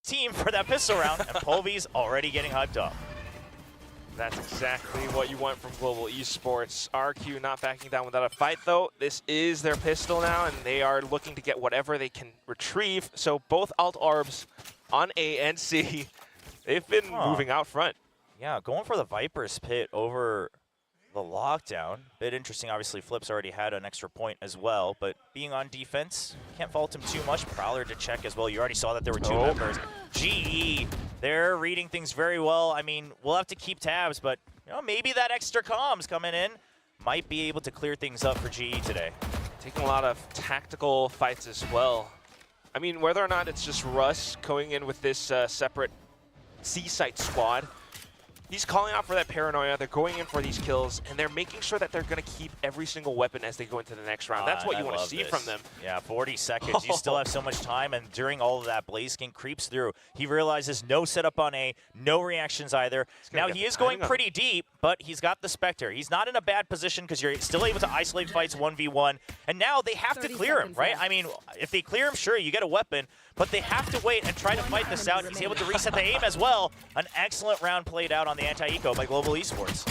team for that pistol round, and Polvy's already getting hyped up. That's exactly what you want from Global Esports. RQ not backing down without a fight, though. This is their pistol now, and they are looking to get whatever they can retrieve. So both alt arbs on A and C, they've been moving out front. Yeah, going for the Viper's pit over the lockdown. Bit interesting. Obviously, Flip's already had an extra point as well, but being on defense, can't fault him too much. Prowler to check as well. You already saw that there were two members. GE, they're reading things very well. I mean, we'll have to keep tabs, but you know, maybe that extra comms coming in might be able to clear things up for GE today. Taking a lot of tactical fights as well. I mean, whether or not it's just Russ going in with this separate C-site squad, he's calling out for that paranoia. They're going in for these kills, and they're making sure that they're going to keep every single weapon as they go into the next round. That's what you want to see from them. Yeah, 40 seconds. You still have so much time, and during all of that, Blaze King creeps through. He realizes no setup on A, no reactions either. Now, he is going pretty deep, but he's got the Spectre. He's not in a bad position because you're still able to isolate fights 1v1, and now they have to clear him, right? I mean, if they clear him, sure, you get a weapon, but they have to wait and try to fight this out. He's able to reset the aim as well. An excellent round played out on the anti-eco by Global Esports.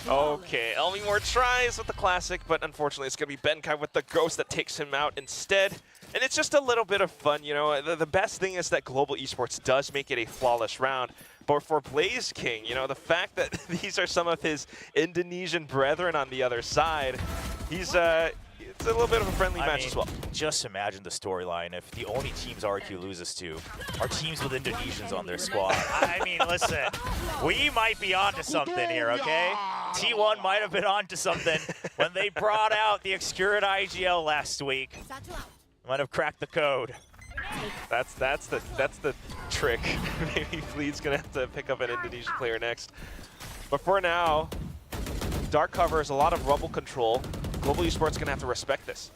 Okay, Elmingmore tries with the classic, but unfortunately it's going to be Benkai with the ghost that takes him out instead. And it's just a little bit of fun, you know. The best thing is that Global Esports does make it a flawless round. But for Blaze King, you know, the fact that these are some of his Indonesian brethren on the other side, he's it's a little bit of a friendly match as well. Just imagine the storyline if the only teams RQ loses to are teams with Indonesians on their squad. I mean, listen, we might be onto something here, okay? T1 might have been onto something when they brought out the Obscured IGL last week. Might have cracked the code. That's the trick. Maybe Fleet's gonna have to pick up an Indonesian player next. But for now, dark cover is a lot of rubble control. Global Esports gonna have to respect this.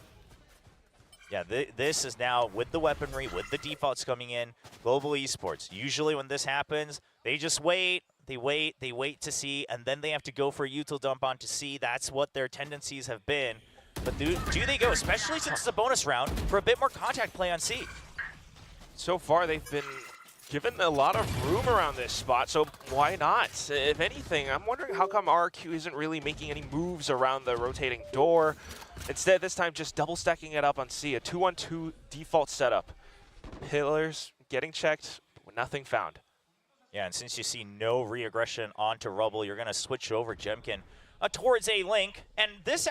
Yeah, this is now with the weaponry, with the defaults coming in. Global Esports, usually when this happens, they just wait, they wait to see, and then they have to go for a util dump onto C. That's what their tendencies have been. But do they go, especially since it's a bonus round, for a bit more contact play on C? So far, they've been given a lot of room around this spot, so why not? If anything, I'm wondering how come RQ isn't really making any moves around the rotating door. Instead, this time just double stacking it up on C, a 2-1-2 default setup. Pillars getting checked, but nothing found. Yeah, and since you see no re-aggression onto Rubble, you're going to switch over Jemkin towards a Link. And this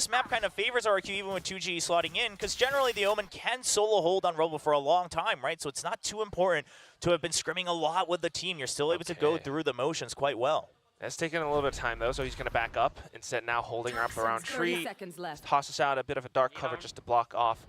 map kind of favors RQ even with 2G slotting in, because generally the Omen can solo hold on Rubble for a long time, right? So it's not too important to have been scrimming a lot with the team. You're still able to go through the motions quite well. That's taking a little bit of time, though, so he's going to back up. Instead, now holding her up around tree. Tosses out a bit of a dark cover just to block off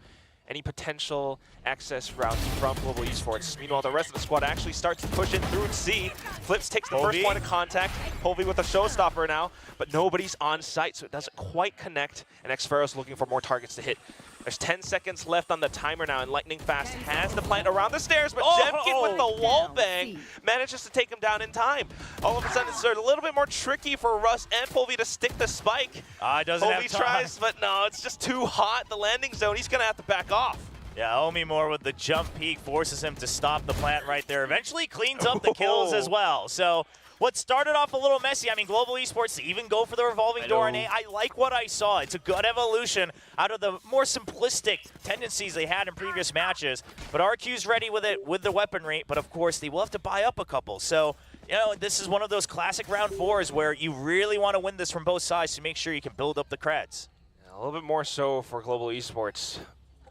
any potential access routes from Global Esports. Meanwhile, the rest of the squad actually starts to push in through C. Flips takes the first point of contact. Polvy with a showstopper now, but nobody's on site, so it doesn't quite connect, and Xfero's looking for more targets to hit. There's 10 seconds left on the timer now, and Lightning Fast has the plant around the stairs, but Jemkin with the wall bang manages to take him down in time. All of a sudden, it's a little bit more tricky for Russ and Polvy to stick the spike. Doesn't have time. Tries, but no, it's just too hot. The landing zone, he's going to have to back off. Yeah, Elmingmore with the jump peak forces him to stop the plant right there. Eventually cleans up the kills as well. So what started off a little messy, I mean, Global Esports even go for the revolving door, and I like what I saw. It's a good evolution out of the more simplistic tendencies they had in previous matches. But RQ's ready with it, with the weaponry, but of course they will have to buy up a couple. So, you know, this is one of those classic round fours where you really want to win this from both sides to make sure you can build up the creds. A little bit more so for Global Esports.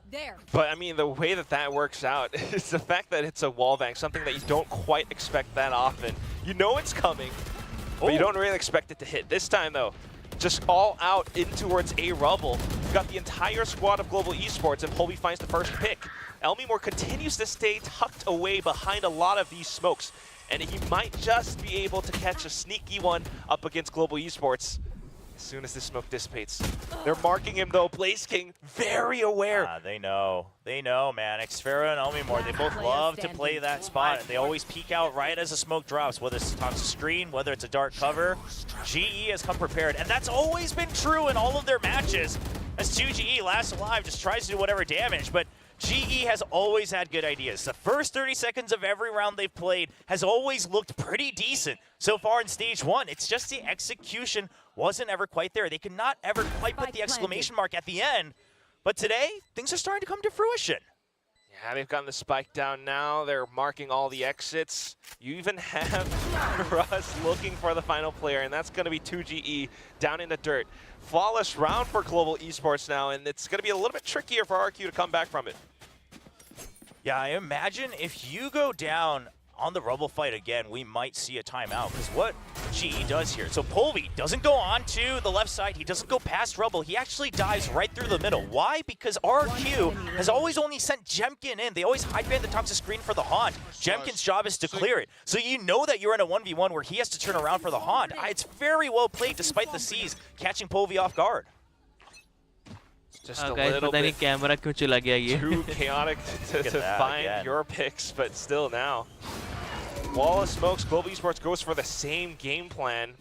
There. But I mean, the way that works out is the fact that it's a wall bang, something that you don't quite expect that often. You know it's coming, but you don't really expect it to hit. This time, though, just all out in towards A Rubble. You've got the entire squad of Global Esports, and Polvy finds the first pick. Elmingmore continues to stay tucked away behind a lot of these smokes, and he might just be able to catch a sneaky one up against Global Esports as soon as this smoke dissipates. They're marking him, though. Blaze King, very aware. They know, man. Xfera and Elmingmore, they both love to play that spot. They always peek out right as the smoke drops, whether it's on the screen, whether it's a dark cover. GE has come prepared, and that's always been true in all of their matches, as 2GE, last alive, just tries to do whatever damage, but GE has always had good ideas. The first 30 seconds of every round they've played has always looked pretty decent so far in stage 1. It's just the execution wasn't ever quite there. They could not ever quite put the exclamation mark at the end. But today, things are starting to come to fruition. Yeah, they've gotten the spike down now. They're marking all the exits. You even have Russ looking for the final player, and that's going to be 2GE down in the dirt. Flawless round for Global Esports now, and it's going to be a little bit trickier for RQ to come back from it. Yeah, I imagine if you go down on the Rubble fight again, we might see a timeout, because what GE does here, so polv doesn't go on to the left side, he doesn't go past Rubble, he actually dives right through the middle. Why? Because RQ has always only sent Jemkin in. They always hide behind the toxic screen for the haunt. Jemkin's job is to clear it. So you know that you're in a 1v1 where he has to turn around for the haunt. It's very well played despite the C's catching polv off guard. Just a little bit camera क्यों चला गया ये? too chaotic to find again. your picks, but still now. Wall of smokes, Global Esports goes for the same game plan.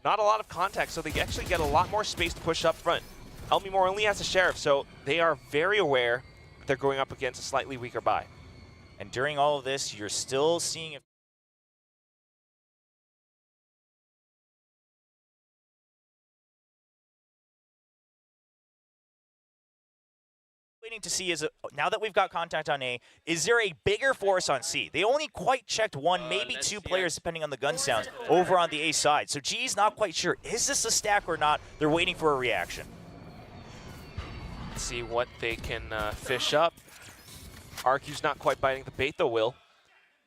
Not a lot of contact, so they actually get a lot more space to push up front. Elmimore only has a Sheriff, so they are very aware that they're going up against a slightly weaker buy. And during all of this, you're still seeing if waiting to see is, now that we've got contact on A, is there a bigger force on C? They only quite checked one, maybe two players, depending on the gun sounds, over on the A side. So G's not quite sure, is this a stack or not? They're waiting for a reaction. Let's see what they can fish up. RQ's not quite biting the bait though, Will.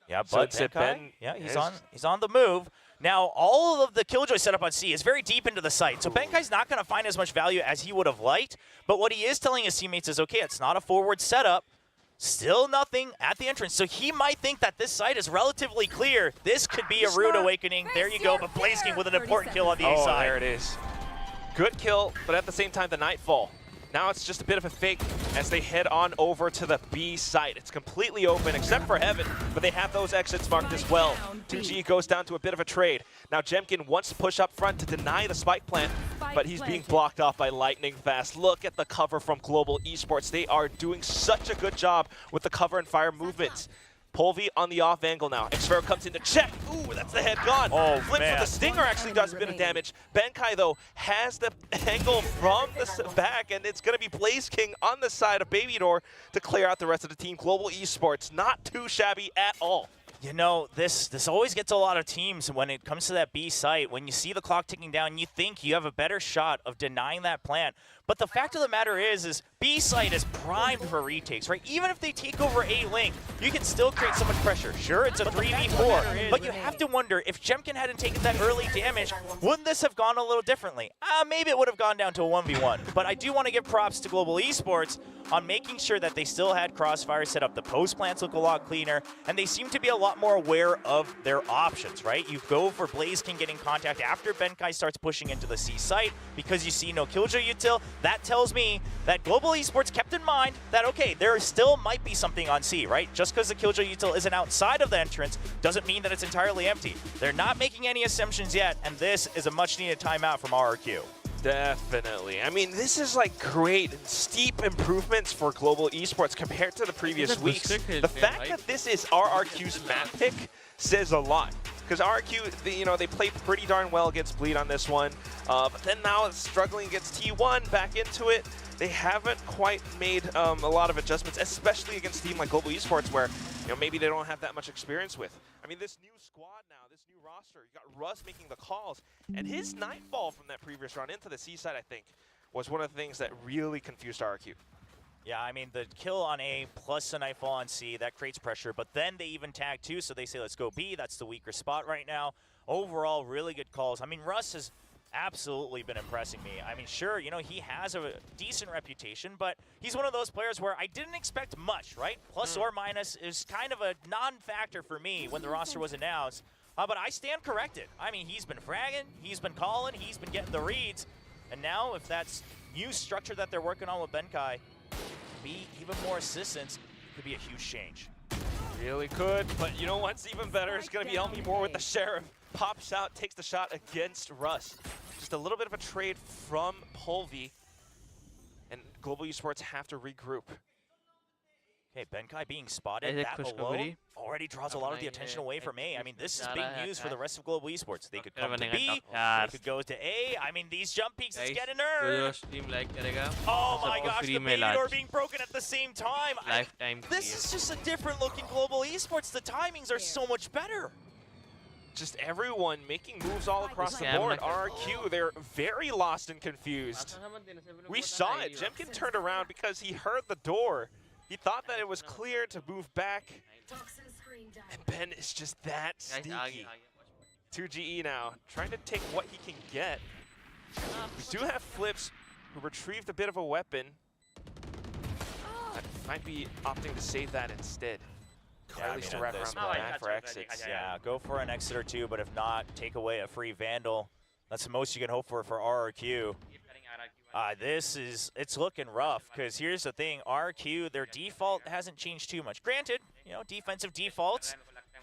Yeah, So but it's at Ben. yeah, he's on the move. Now, all of the Killjoy setup on C is very deep into the site, so Benkai's not going to find as much value as he would have liked, but what he is telling his teammates is, okay, it's not a forward setup, still nothing at the entrance, so he might think that this site is relatively clear. This could be a rude awakening. There you go, but blazeking with an important kill on the A side. Oh, there it is. Good kill, but at the same time, the Nightfall. Now it's just a bit of a fake as they head on over to the B site. It's completely open except for Heaven, but they have those exits marked as well. 2G goes down to a bit of a trade. Now Jemkin wants to push up front to deny the spike plant, but he's being blocked off by lightning fast. Look at the cover from Global Esports. They are doing such a good job with the cover and fire movements. polv on the off angle now. Xfero comes in to check. Ooh, that's the head gone. Oh, Flips man. with the Stinger actually does a bit of damage. Benkai, though, has the angle from the back, and it's going to be Blaze King on the side of Babydoor to clear out the rest of the team. Global Esports, not too shabby at all. You know, this always gets a lot of teams when it comes to that B site. When you see the clock ticking down, you think you have a better shot of denying that plant. But the fact of the matter is B site is primed for retakes, right? Even if they take over A link, you can still create so much pressure. Sure, it's a 3v4, but you have to wonder, if Jemkin hadn't taken that early damage, wouldn't this have gone a little differently? Maybe it would have gone down to a 1v1. But I do want to give props to Global Esports on making sure that they still had Crossfire set up. The post plants look a lot cleaner, and they seem to be a lot more aware of their options, right? You go for Blaze King getting contact after Benkai starts pushing into the C site because you see no Killjoy util. That tells me that Global Esports kept in mind that, okay, there still might be something on C, right? Just because the Killjoy util isn't outside of the entrance doesn't mean that it's entirely empty. They're not making any assumptions yet, and this is a much-needed timeout from RRQ. Definitely. I mean, this is like great, steep improvements for Global Esports compared to the previous weeks. The fact that this is RRQ's map pick says a lot. Because RRQ, they play pretty darn well against Bleed on this one, but then now it's struggling against T1, back into it. They haven't quite made a lot of adjustments, especially against a team like Global Esports, where maybe they don't have that much experience with. I mean, this new squad now, this new roster, you got Russ making the calls, and his Nightfall from that previous run into the C side, I think, was one of the things that really confused RRQ. Yeah, I mean, the kill on A plus a Nightfall on C, that creates pressure, but then they even tag too, so they say, let's go B. That's the weaker spot right now. Overall, really good calls. I mean, Russ has absolutely been impressing me. I mean, sure, he has a decent reputation, but he's one of those players where I didn't expect much, right? Plus or minus is kind of a non-factor for me when the roster was announced, but I stand corrected. I mean, he's been fragging, he's been calling, he's been getting the reads, and now if that's new structure that they're working on with Benkai, be even more assistance, could be a huge change. Really could, but what's even better is going to be Elmimore with the Sheriff. Pops out, takes the shot against Russ. Just a little bit of a trade from polv, and Global Esports have to regroup. Okay, Benkai being spotted, that alone already draws a lot of the attention away from A. I mean, this is big news for the rest of Global Esports. They could come to B, they could go to A. I mean, these jump peaks is getting earned. Oh my gosh, the baby door being broken at the same time. This is just a different looking Global Esports. The timings are so much better. Just everyone making moves all across the board. RRQ, they're very lost and confused. We saw it. Jemkin turned around because he heard the door. He thought that it was clear to move back. And Ben is just that sneaky. 2GE now, trying to take what he can get. We do have Flips, who retrieved a bit of a weapon. But might be opting to save that instead. Yeah, at least to wrap around the back for exits. Yeah, go for an exit or two, but if not, take away a free Vandal. That's the most you can hope for RRQ. It's looking rough, because here's the thing, RRQ, their default hasn't changed too much. Granted, you know, defensive defaults,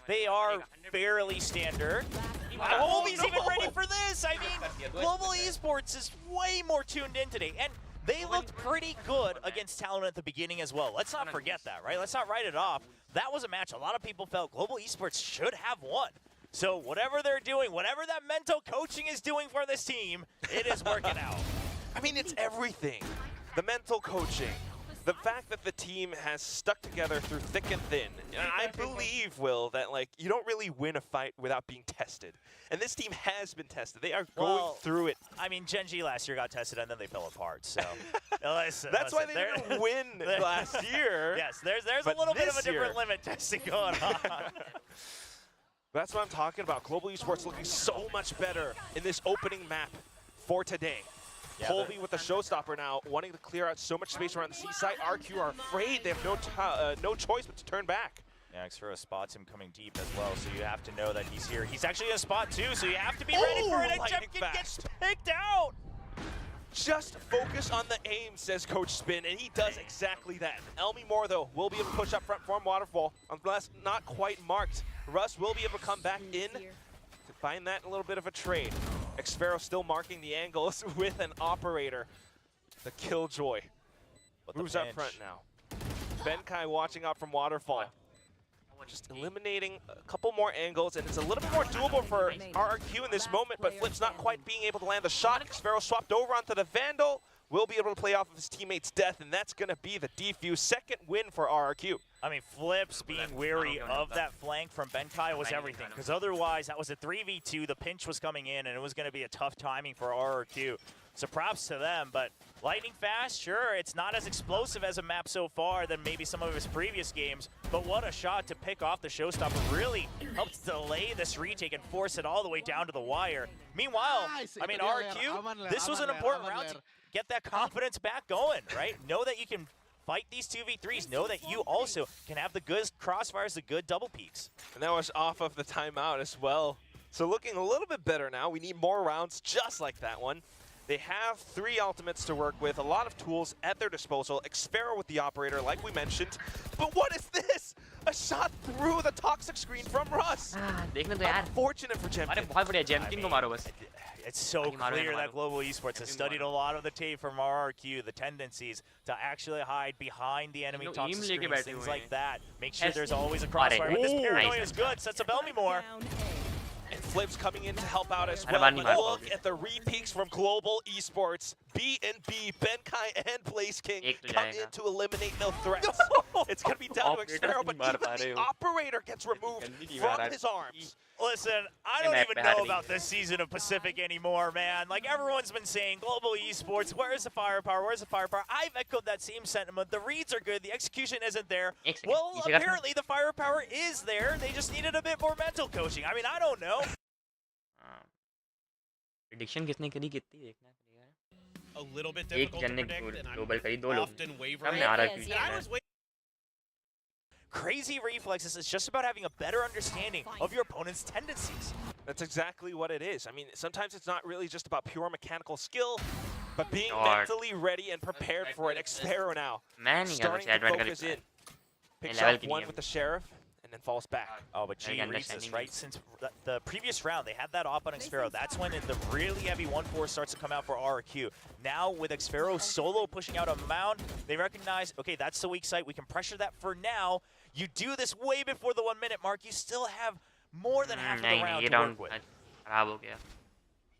they are fairly standard. He's even ready for this! I mean, Global Esports is way more tuned in today, and they looked pretty good against Talon at the beginning as well. Let's not forget that, right? Let's not write it off. That was a match a lot of people felt Global Esports should have won. So whatever they're doing, whatever that mental coaching is doing for this team, it is working out. I mean, it's everything. The mental coaching, the fact that the team has stuck together through thick and thin. I believe, Will, that like you don't really win a fight without being tested. And this team has been tested. They are going through it. I mean, Gen G last year got tested and then they fell apart. So listen, that's why they didn't win last year. Yes, there's a little bit of a different limit testing going on. That's what I'm talking about. Global Esports looking so much better in this opening map for today. Yeah, Colby with the showstopper now, wanting to clear out so much space around the seaside. RQ are afraid. They have no choice but to turn back. Yeah, Xfero spots him coming deep as well, so you have to know that he's here. He's actually going to spot too, so you have to be ready for it. And Jemkin gets picked out. Just focus on the aim, says Coach Spin, and he does exactly that. Elmi Moore, though, will be able to push up front from Waterfall, unless not quite marked. Russ will be able to come back in to find that a little bit of a trade. Xfero still marking the angles with an operator. The Killjoy moves up front now. Benkai watching out from Waterfall. Just eliminating a couple more angles, and it's a little bit more doable for RRQ in this moment, but Flip's not quite being able to land the shot. Xfero swapped over onto the Vandal. Will be able to play off of his teammate's death, and that's going to be the defuse. Second win for RRQ. I mean, Flips being wary of that flank from Benkai was everything, because otherwise that was a 3v2. The pinch was coming in, and it was going to be a tough timing for RRQ. So props to them, but lightning fast, sure, it's not as explosive as a map so far than maybe some of his previous games, but what a shot to pick off the showstopper. Really helps delay this retake and force it all the way down to the wire. Meanwhile, I mean, RRQ, this was an important round to get that confidence back going, right? Know that you can fight these 2v3s. Know that you also can have the good crossfires, the good double peaks. And that was off of the timeout as well. So looking a little bit better now. We need more rounds just like that one. They have 3 ultimates to work with, a lot of tools at their disposal. Xfero with the operator, like we mentioned. But what is this? A shot through the toxic screen from Russ. Unfortunate for Jemkin. It's so clear that Global Esports has studied a lot of the tape from RRQ, the tendencies to actually hide behind the enemy toxic screens, things like that. Make sure there's always a crossfire. But this paranoia is good, sets up Elmi Moore. And Flips coming in to help out as well. But look at the re-peaks from Global Esports. B&B, Benkai, and Blaze King come in to eliminate no threats. It's going to be down to Xfero, but even the operator gets removed from his arms. Listen, I don't even know about this season of Pacific anymore, man. Like, everyone's been saying, Global Esports, where's the firepower? Where's the firepower? I've echoed that same sentiment. The reads are good. The execution isn't there. Well, apparently the firepower is there. They just needed a bit more mental coaching. I mean, I don't know. Prediction किसने करी कितनी देखना पड़ेगा. A little bit difficult to predict, and I'm often wavering. Crazy reflexes is just about having a better understanding of your opponent's tendencies. That's exactly what it is. I mean, sometimes it's not really just about pure mechanical skill, but being mentally ready and prepared for it. Xfero now starting to focus in. Picks up one with the Sheriff, and and falls back. Oh, but G Very reads this, understanding. right? Since the previous round, they had that op on Xfero. That's when the really heavy 1-4 starts to come out for RRQ. Now, with Xfero solo pushing out a mound, they recognize, okay, that's the weak site. We can pressure that for now. You do this way before the 1 minute mark. You still have more than half of the round to work with. खराब हो गया.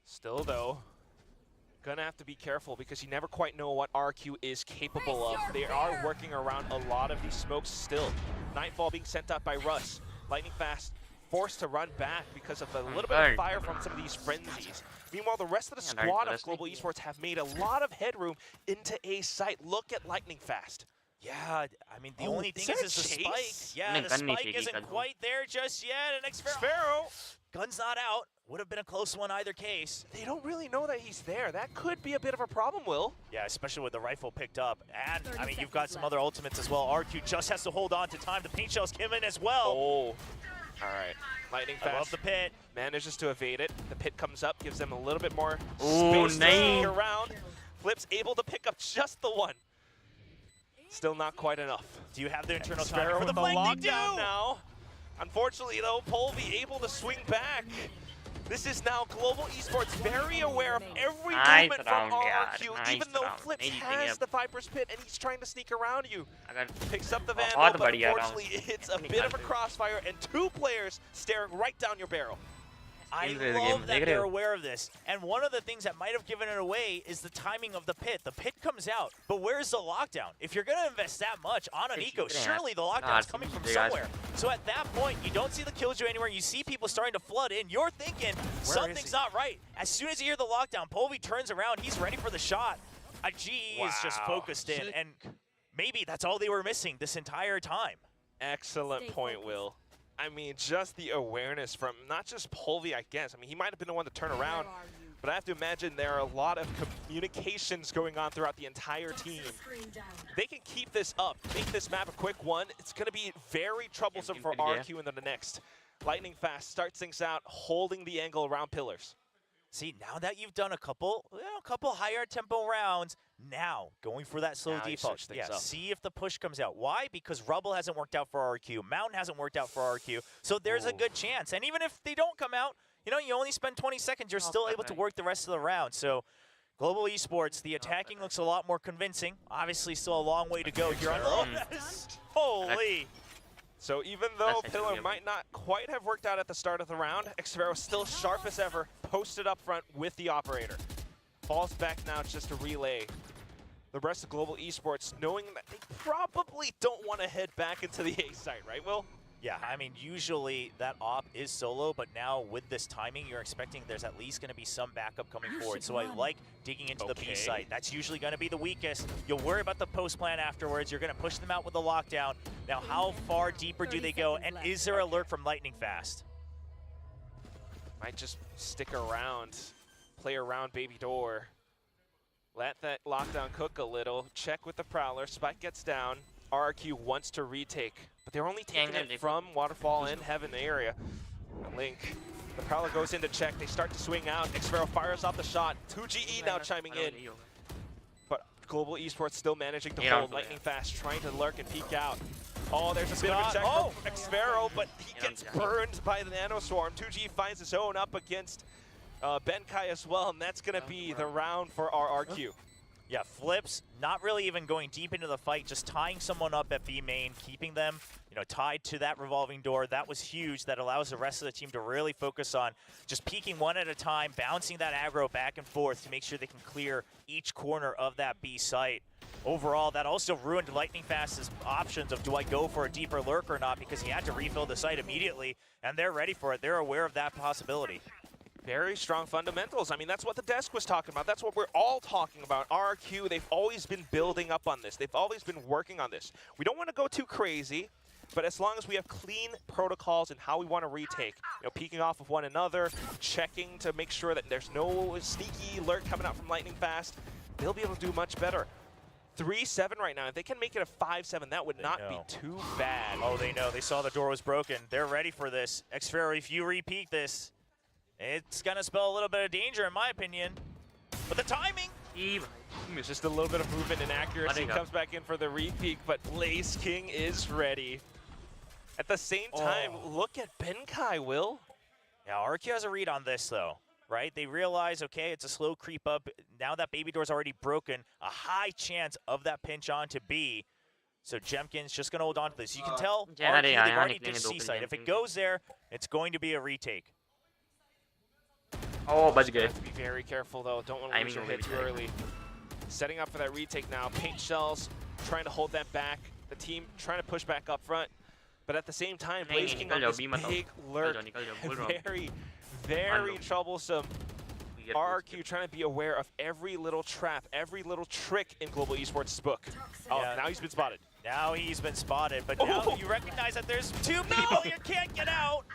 Still, though, gonna have to be careful because you never quite know what RQ is capable of. They are working around a lot of these smokes still. Nightfall being sent out by Russ. Lightning Fast forced to run back because of a little bit of fire from some of these frenzies. Meanwhile, the rest of the squad of Global Esports have made a lot of headroom into A site. Look at Lightning Fast. Yeah, I mean, the only thing is the spike. Yeah, the spike isn't quite there just yet, and Xfero, gun's not out. Would have been a close one either case. They don't really know that he's there. That could be a bit of a problem, Will. Yeah, especially with the rifle picked up. And, I mean, you've got some other ultimates as well. RQ just has to hold on to time. The paint shells come in as well. Oh, all right. Lightning Fast. I love the pit. Manages to evade it. The pit comes up, gives them a little bit more Oh, space to nice. sneak around. Flip's able to pick up just the one. Still not quite enough. Do you have the internal Sparrow timing for the with flank? They do! lockdown now. Unfortunately, though, Polvi able to swing back. This is now Global Esports very aware of every Nice movement from round, yeah. RRQ, Nice even though round. Flips Amazing, has yeah. the Viper's Pit and he's trying to sneak around you. अगर Picks up the Vandal, बहुत but बढ़िया round. unfortunately it's a bit of a crossfire and 2 players staring right down your barrel. I Into the love game. that Look at they're it. aware of this. And one of the things that might have given it away is the timing of the pit. The pit comes out, but where's the lockdown? If you're going to invest that much on an eco, surely the lockdown's coming from somewhere. So at that point, you don't see the killjoy anywhere. You see people starting to flood in. You're thinking something's not right. As soon as you hear the lockdown, Polvi turns around. He's ready for the shot. GE is just focused in, and maybe that's all they were missing this entire time. Excellent point, Will. I mean, just the awareness from not just Polvi, I guess. I mean, he might have been the one to turn around, but I have to imagine there are a lot of communications going on throughout the entire team. They can keep this up, make this map a quick one. It's going to be very troublesome for RQ in the next. Lightning Fast starts things out, holding the angle around pillars. See, now that you've done a couple higher tempo rounds, now going for that slow default. Yeah, see if the push comes out. Why? Because Rubble hasn't worked out for RQ. Mountain hasn't worked out for RQ. So there's a good chance. And even if they don't come out, you know, you only spend 20 seconds, you're still able to work the rest of the round. So Global Esports, the attacking looks a lot more convincing. Obviously, still a long way to go here on Lotus. Holy. So even though Pillar might not quite have worked out at the start of the round, Xfero still sharp as ever, posted up front with the operator. Falls back now just to relay. The rest of Global Esports knowing that they probably don't want to head back into the A site, right, Will? Yeah, I mean, usually that op is solo, but now with this timing, you're expecting there's at least going to be some backup coming forward. So I like digging into the B site. That's usually going to be the weakest. You'll worry about the post plan afterwards. You're going to push them out with the lockdown. Now, how far deeper do they go? And is there alert from Lightning Fast? Might just stick around, play around Baby Door. Let that lockdown cook a little. Check with the Prowler. Spike gets down. RRQ wants to retake, but they're only taking it from Waterfall and Heaven area. Link, the Prowler goes in to check. They start to swing out. Xfero fires off the shot. 2GE now chiming in. But Global Esports still managing to hold. Lightning Fast trying to lurk and peek out. Oh, there's a bit of a check from Xfero, but he gets burned by the Nano Swarm. 2G finds his own up against Benkai as well, and that's going to be the round for RRQ. Yeah, Flips, not really even going deep into the fight, just tying someone up at B main, keeping them, you know, tied to that revolving door. That was huge. That allows the rest of the team to really focus on just peeking one at a time, bouncing that aggro back and forth to make sure they can clear each corner of that B site. Overall, that also ruined Lightning Fast's options of do I go for a deeper lurk or not, because he had to refill the site immediately, and they're ready for it. They're aware of that possibility. Very strong fundamentals. I mean, that's what the desk was talking about. That's what we're all talking about. RRQ, they've always been building up on this. They've always been working on this. We don't want to go too crazy, but as long as we have clean protocols and how we want to retake, you know, peeking off of one another, checking to make sure that there's no sneaky lurk coming out from Lightning Fast, they'll be able to do much better. 3-7 right now. If they can make it a 5-7, that would not be too bad. Oh, they know. They saw the door was broken. They're ready for this. Xfero, if you repeat this, it's going to spell a little bit of danger, in my opinion. But the timing! It's just a little bit of movement and accuracy. Comes back in for the repeat, but Lace King is ready. At the same time, look at Benkai, Will. Yeah, RQ has a read on this, though, right? They realize, okay, it's a slow creep up. Now that baby door's already broken, a high chance of that pinch on to B. So Jemkin's just going to hold on to this. You can tell RQ, they've already ditched C-side. If it goes there, it's going to be a retake. Oh, bच You गए. have to be very careful, though. Don't want to lose your hit too early. Setting up for that retake now. Paint shells, trying to hold that back. The team trying to push back up front. But at the same time, Blaze King on this big lurk. Very, very troublesome. RRQ trying to be aware of every little trap, every little trick in Global Esports' book. Oh, Yeah. now he's been spotted. Now he's been spotted, but now you recognize that there's two people you can't get out.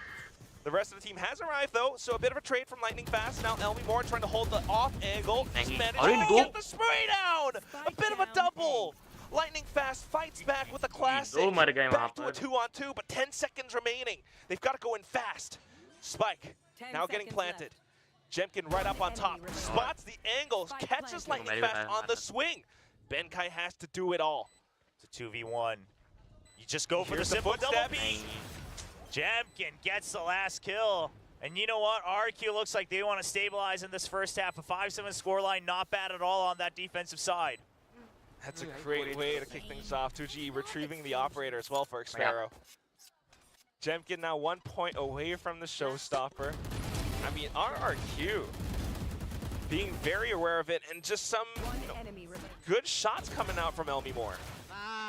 The rest of the team has arrived, though, so a bit of a trade from Lightning Fast. Now Elmi Moore trying to hold the off angle. He's managed to get the spray down! A bit of a double! Lightning Fast fights back with a classic. Back to a 2-on-2, but 10 seconds remaining. They've got to go in fast. Spike now getting planted. Jemkin right up on top. Spots the angles, catches Lightning Fast on the swing. Benkai has to do it all. It's a 2v1. You just go for Here's the simple double footstep. B. Jemkin gets the last kill. And you know what? RQ looks like they want to stabilize in this first half. A 5-7 scoreline, not bad at all on that defensive side. That's a great way to kick things off. 2G retrieving the operator as well for Xpero. Jemkin now 1 point away from the showstopper. I mean, RRQ being very aware of it, and just some good shots coming out from Elmi Moore.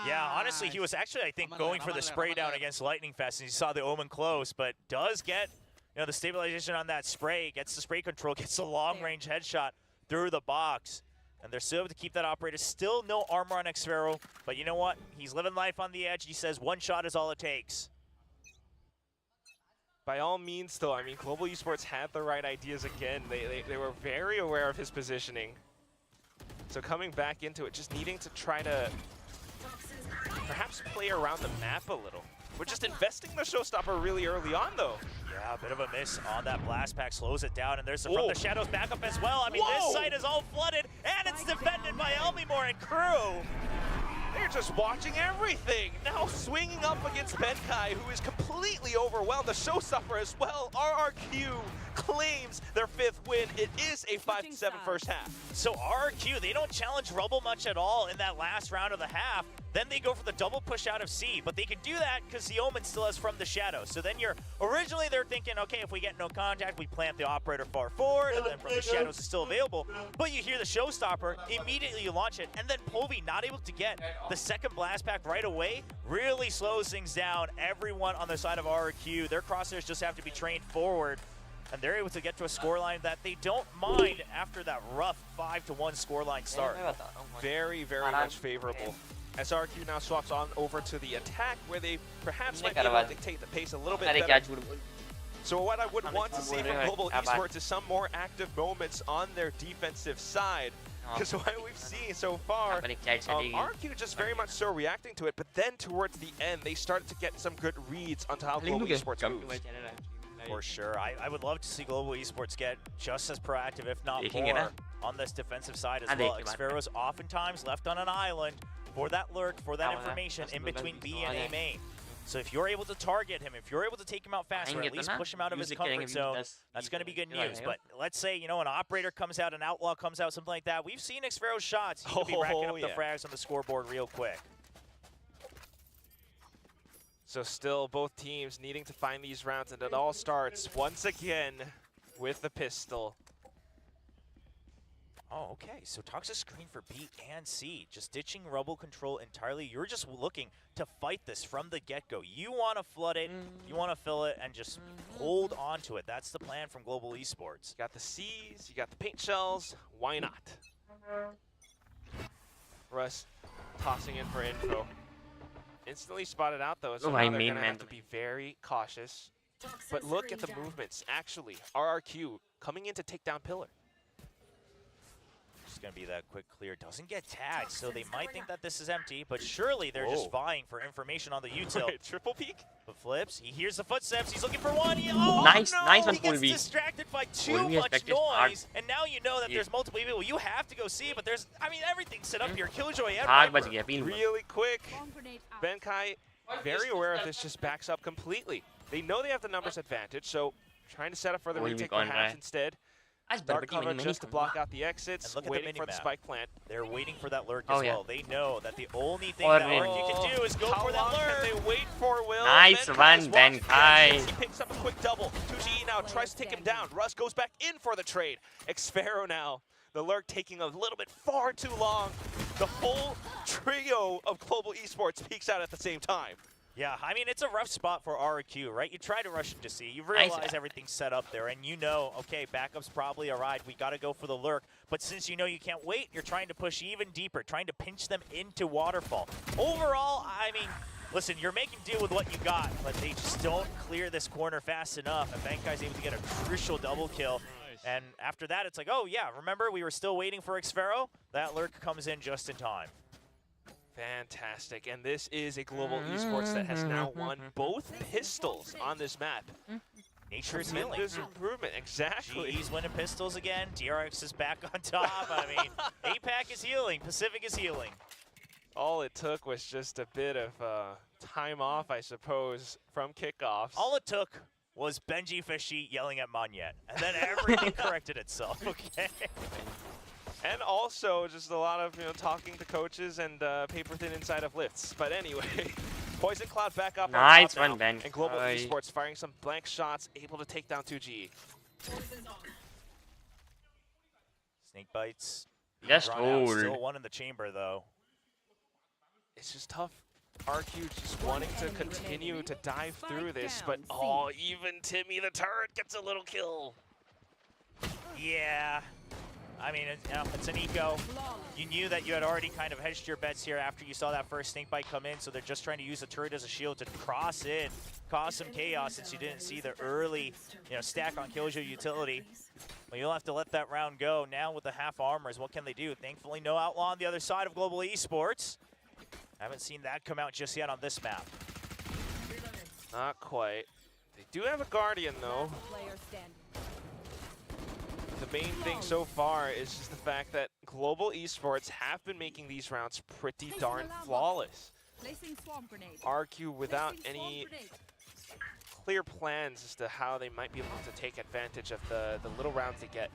Yeah, honestly, he was actually, I think, going for the spray down against Lightning Fest, and he saw the Omen close, but does get, the stabilization on that spray, gets the spray control, gets a long-range headshot through the box, and they're still able to keep that operator. Still no armor on Xpero, but you know what? He's living life on the edge. He says one shot is all it takes. By all means, though, I mean, Global Esports had the right ideas again. They were very aware of his positioning. So coming back into it, just needing to try to perhaps play around the map a little. We're just investing the showstopper really early on, though. Yeah, a bit of a miss on that blast pack, slows it down, and there's from the shadows back up as well. I mean, this site is all flooded, and it's defended by Elmi Moore and crew. They're just watching everything. Now swinging up against Benkai, who is completely overwhelmed. The showstopper as well. RRQ claims their 5th win. It is a 5-7 first half. So RRQ, they don't challenge Rubble much at all in that last round of the half. Then they go for the double push out of C, but they can do that because the Omen still has from the shadows. So then originally they're thinking, okay, if we get no contact, we plant the operator far forward, and then from the shadows is still available. But you hear the showstopper, immediately you launch it, and then Povey not able to get the second blast pack right away really slows things down. Everyone on the side of RRQ, their crosshairs just have to be trained forward, and they're able to get to a scoreline that they don't mind after that rough 5-1 scoreline start. Very, very much favorable. As RQ now swaps on over to the attack, where they perhaps might be able to dictate the pace a little bit better. So what I would want to see from Global Esports is some more active moments on their defensive side. Because what we've seen so far, RQ just very much so reacting to it, but then towards the end, they started to get some good reads onto how Global Esports moves. For sure. I would love to see Global Esports get just as proactive, if not more, on this defensive side as well. Xpero's oftentimes left on an island for that lurk, for that information in between B and A main. So if you're able to target him, if you're able to take him out fast, or at least push him out of his comfort zone, that's going to be good news. But let's say, an operator comes out, an outlaw comes out, something like that. We've seen Xpero's shots. He could be racking up the frags on the scoreboard real quick. So still both teams needing to find these rounds, and it all starts once again with the pistol. Oh, okay. So Toxic screen for B and C. Just ditching Rubble control entirely. You're just looking to fight this from the get-go. You want to flood it, you want to fill it, and just hold on to it. That's the plan from Global Esports. You got the C's, you got the paint shells. Why not? Russ tossing in for info. Instantly spotted out, though, so now they're going to have to be very cautious. But look at the movements, actually. RRQ coming in to take down Pillar. It's going to be that quick clear. Doesn't get tagged, so they might think that this is empty, but surely they're just vying for information on the util. Triple peek? But flips. He hears the footsteps. He's looking for one. Nice one, he gets distracted by too much noise, and now you know that there's multiple people. You have to go see, but there's, everything's set up here. Killjoy, Hard बच गया, really quick. Benkai very aware of this, just backs up completely. They know they have the numbers advantage, so trying to set up for the retake perhaps instead. Dark cover just to block out the exits, waiting for the spike plant. They're waiting for that lurk as well. They know that the only thing Or that RQ can do is go for that lurk. Can they wait for Will? Nice one, benkai. He picks up a quick double. 2GE now tries to take him down. Russ goes back in for the trade. Xfero now. The lurk taking a little bit far too long. The whole trio of Global Esports peeks out at the same time. Yeah, I mean, it's a rough spot for RQ, right? You try to rush into C, you realize everything's set up there, and you know, okay, backup's probably a ride, we gotta go for the lurk, but since you know you can't wait, you're trying to push even deeper, trying to pinch them into Waterfall. Overall, I mean, listen, you're making do with what you got, but they just don't clear this corner fast enough, and Benkai's able to get a crucial double kill. And after that, it's like, oh yeah, remember we were still waiting for Xfero? That lurk comes in just in time. Fantastic, and this is a Global Esports that has now won both pistols on this map. Nature's healing. Tremendous improvement, exactly. GE's winning pistols again, DRX is back on top. I mean, APAC is healing, Pacific is healing. All it took was just a bit of time off, I suppose, from kickoffs. All it took was Benji Fishy yelling at Monyet, and then everything corrected itself, okay? And also just a lot of talking to coaches and paper thin inside of lifts. But anyway, Poison Cloud back up nice on top one, now, Ben. and Global Esports firing some blank shots, able to take down 2G. Snake bites. Just Still one in the chamber though. It's just tough. RQ just wanting to continue to dive through this, but even Timmy the turret gets a little kill. Yeah. I mean, it's an eco. You knew that you had already kind of hedged your bets here after you saw that first snake bite come in, so they're just trying to use the turret as a shield to cross in, cause some chaos since you didn't see the early, stack on Killjoy utility. But you'll have to let that round go. Now with the half armors, what can they do? Thankfully, no outlaw on the other side of Global Esports. Haven't seen that come out just yet on this map. Not quite. They do have a Guardian, though. The main thing so far is just the fact that Global Esports have been making these rounds pretty darn flawless. RQ without any clear plans as to how they might be able to take advantage of the little rounds they get.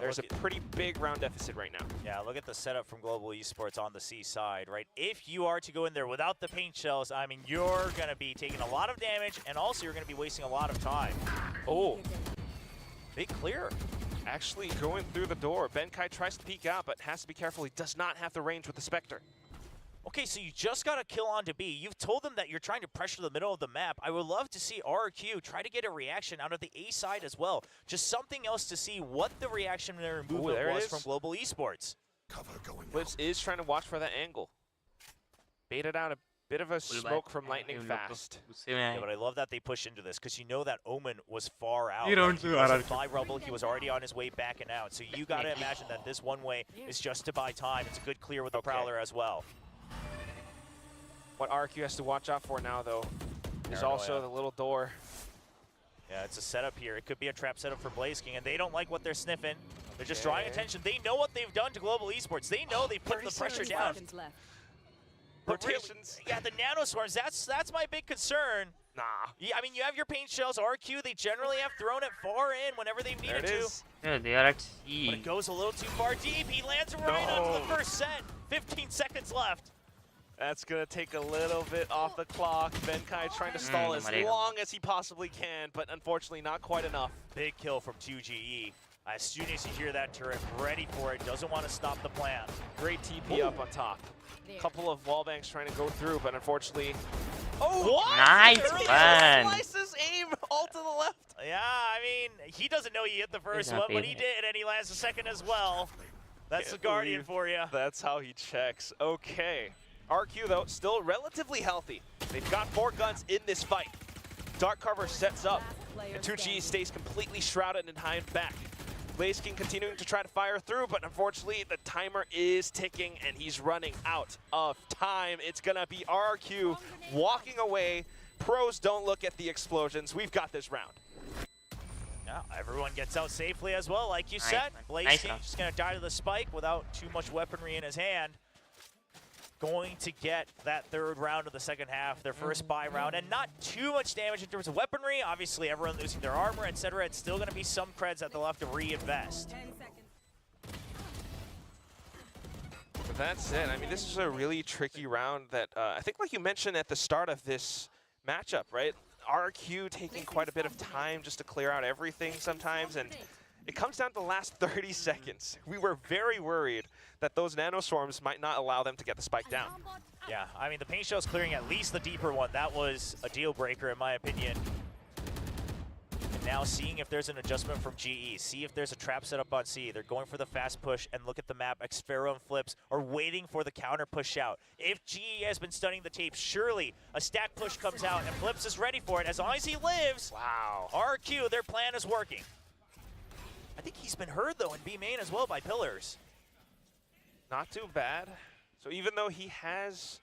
There's a pretty big round deficit right now. Yeah, look at the setup from Global Esports on the C side, right? If you are to go in there without the paint shells, I mean, you're going to be taking a lot of damage, and also you're going to be wasting a lot of time. Oh. Big clear. Actually going through the door. Benkai tries to peek out, but has to be careful. He does not have the range with the Spectre. Okay, so you just got a kill onto B. You've told them that you're trying to pressure the middle of the map. I would love to see RQ try to get a reaction out of the A side as well. Just something else to see what the reactionary movement was from Global Esports. Blitz is trying to watch for that angle. Baited out a bit of a smoke from Lightning fast. Yeah, but I love that they push into this because you know that Omen was far out. You don't do that. By Rubble, he was already on his way back and out. So you got to imagine that this one way is just to buy time. It's a good clear with the Prowler as well. What RQ has to watch out for now, though, is also the little door. Yeah, it's a setup here. It could be a trap setup for Blaze King, and they don't like what they're sniffing. They're just drawing attention. They know what they've done to Global Esports. They know they've put the pressure down. But really, yeah, the nanoswarms, that's my big concern. Nah. Yeah, I mean, you have your paint shells. RQ, they generally have thrown it far in whenever they've needed to. Yeah, they are at C. But it goes a little too far deep. He lands right onto the first set. 15 seconds left. That's going to take a little bit off the clock. Benkai trying to stall as long as he possibly can, but unfortunately not quite enough. Big kill from 2GE. As soon as you hear that turret, ready for it, doesn't want to stop the plant. Great TP up on top. Couple of wall banks trying to go through, but unfortunately... Oh, what? Nice one. Slices aim all to the left. Yeah, I mean, he doesn't know he hit the first one, but he did, and he lands the second as well. That's the Guardian for you. That's how he checks. Okay. RQ, though, still relatively healthy. They've got 4 guns in this fight. Dark cover sets up, and 2G stays completely shrouded and high and back. Blaze King continuing to try to fire through, but unfortunately the timer is ticking and he's running out of time. It's gonna be RQ walking away. Pros don't look at the explosions. We've got this round. Yeah, everyone gets out safely as well, like you said. Blaze King just gonna die to the spike without too much weaponry in his hand. going to get that third round of the second half, their first buy round, and not too much damage in terms of weaponry. Obviously, everyone losing their armor, etc. It's still going to be some creds that they'll have to reinvest. 10 seconds. But that's it. I mean, this is a really tricky round that I think, like you mentioned at the start of this matchup, right? RQ taking quite a bit of time just to clear out everything sometimes, and it comes down to the last 30 seconds. We were very worried that those nanoswarms might not allow them to get the spike down. Yeah, I mean, the paint shell's clearing at least the deeper one. That was a deal breaker, in my opinion. And now seeing if there's an adjustment from GE. See if there's a trap set up on C. They're going for the fast push, and look at the map. Xpharaoh and Flips are waiting for the counter push out. If GE has been studying the tape, surely a stack push comes out, and Flips is ready for it. As long as he lives, Wow. RQ, their plan is working. I think he's been heard, though, in B main as well by Pillars. Not too bad. So even though he has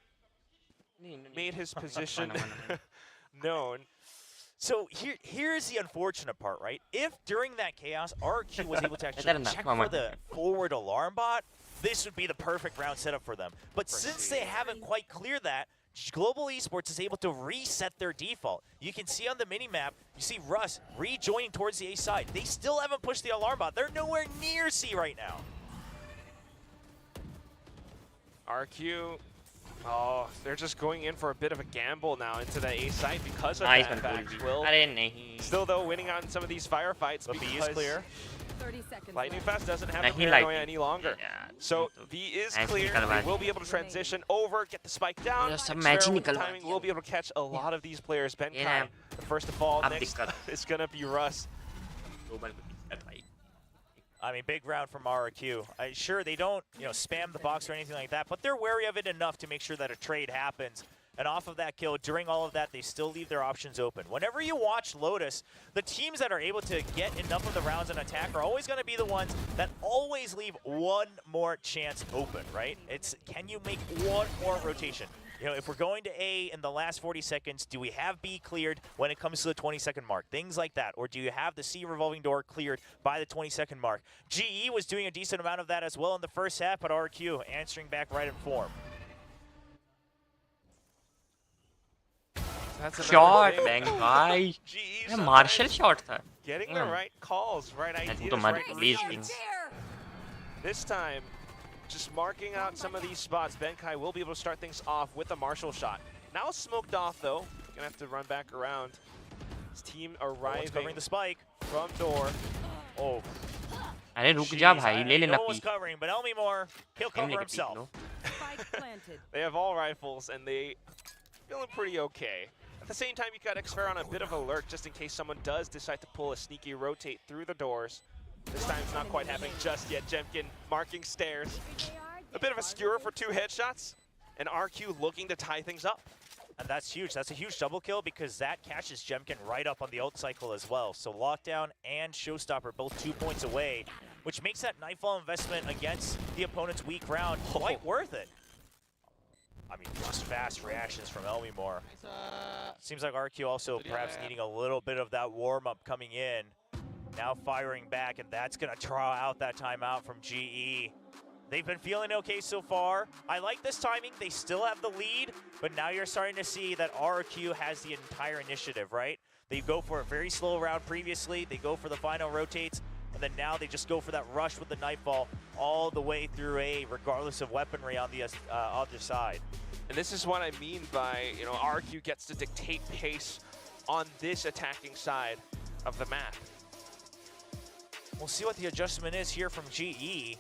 made his position known, so here's the unfortunate part, right? If during that chaos, RQ was able to actually check for the forward alarm bot, this would be the perfect round setup for them. But since they haven't quite cleared that, Global Esports is able to reset their default. You can see on the mini-map, you see Russ rejoining towards the A side. They still haven't pushed the alarm bot. They're nowhere near C right now. RQ, oh, they're just going in for a bit of a gamble now into the A site because of Nice that one, fact. Will. Still though winning out in some of these firefights But B because is clear. 30 seconds. Lightning left. Fast doesn't have Nah, the he paranoia like- any longer. Yeah. So B is Nice clear. निकलवा They the. will be able to transition over, get the spike down. ये सब Xpharaoh match he with the निकलवा timing दिया। will be able to catch a lot of these players. ये Benkai, ना, the first to fall. अब Next दिक्कत। is gonna be Russ. I mean, big round from RQ. Sure, they don't, spam the box or anything like that, but they're wary of it enough to make sure that a trade happens. And off of that kill, during all of that, they still leave their options open. Whenever you watch Lotus, the teams that are able to get enough of the rounds in attack are always going to be the ones that always leave one more chance open, right? It's, can you make one more rotation? If we're going to A in the last 40 seconds, do we have B cleared when it comes to the 20-second mark? Things like that. Or do you have the C revolving door cleared by the 20-second mark? GE was doing a decent amount of that as well in the first half, but RQ answering back right in form. That's shot another thing. Bank भाई GE ये sometimes martial shot था getting the right calls, right तू ideas, तो मत right please reads. This time, just marking out some of these spots, Benkai will be able to start things off with a Marshall shot. Now smoked off though, gonna have to run back around. His team arriving Covering the spike. from door. Oh, अरे रुक जा jeez, भाई ले लेना no one's P covering, but Elmimore, he'll Game cover लेके P himself. Low Spike planted. They have all rifles and they feeling pretty okay. At the same time, you got Xpharaoh on a bit of alert just in case someone does decide to pull a sneaky rotate through the doors. This time it's not quite happening just yet. Jemkin marking stairs. A bit of a skewer for 2 headshots, and RQ looking to tie things up. And that's huge. That's a huge double kill because that catches Jemkin right up on the ult cycle as well. So Lockdown and Showstopper both 2 points away, which makes that Nightfall investment against the opponent's weak round quite worth it. I mean, just fast reactions from Elmimore. Seems like RQ also perhaps needing a little bit of that warm-up coming in. Now firing back, and that's going to draw out that timeout from GE. They've been feeling okay so far. I like this timing. They still have the lead, but now you're starting to see that RQ has the entire initiative, right? They go for a very slow round previously. They go for the final rotates, and then now they just go for that rush with the Nightfall all the way through A, regardless of weaponry on the other side. And this is what I mean by, RQ gets to dictate pace on this attacking side of the map. We'll see what the adjustment is here from GE.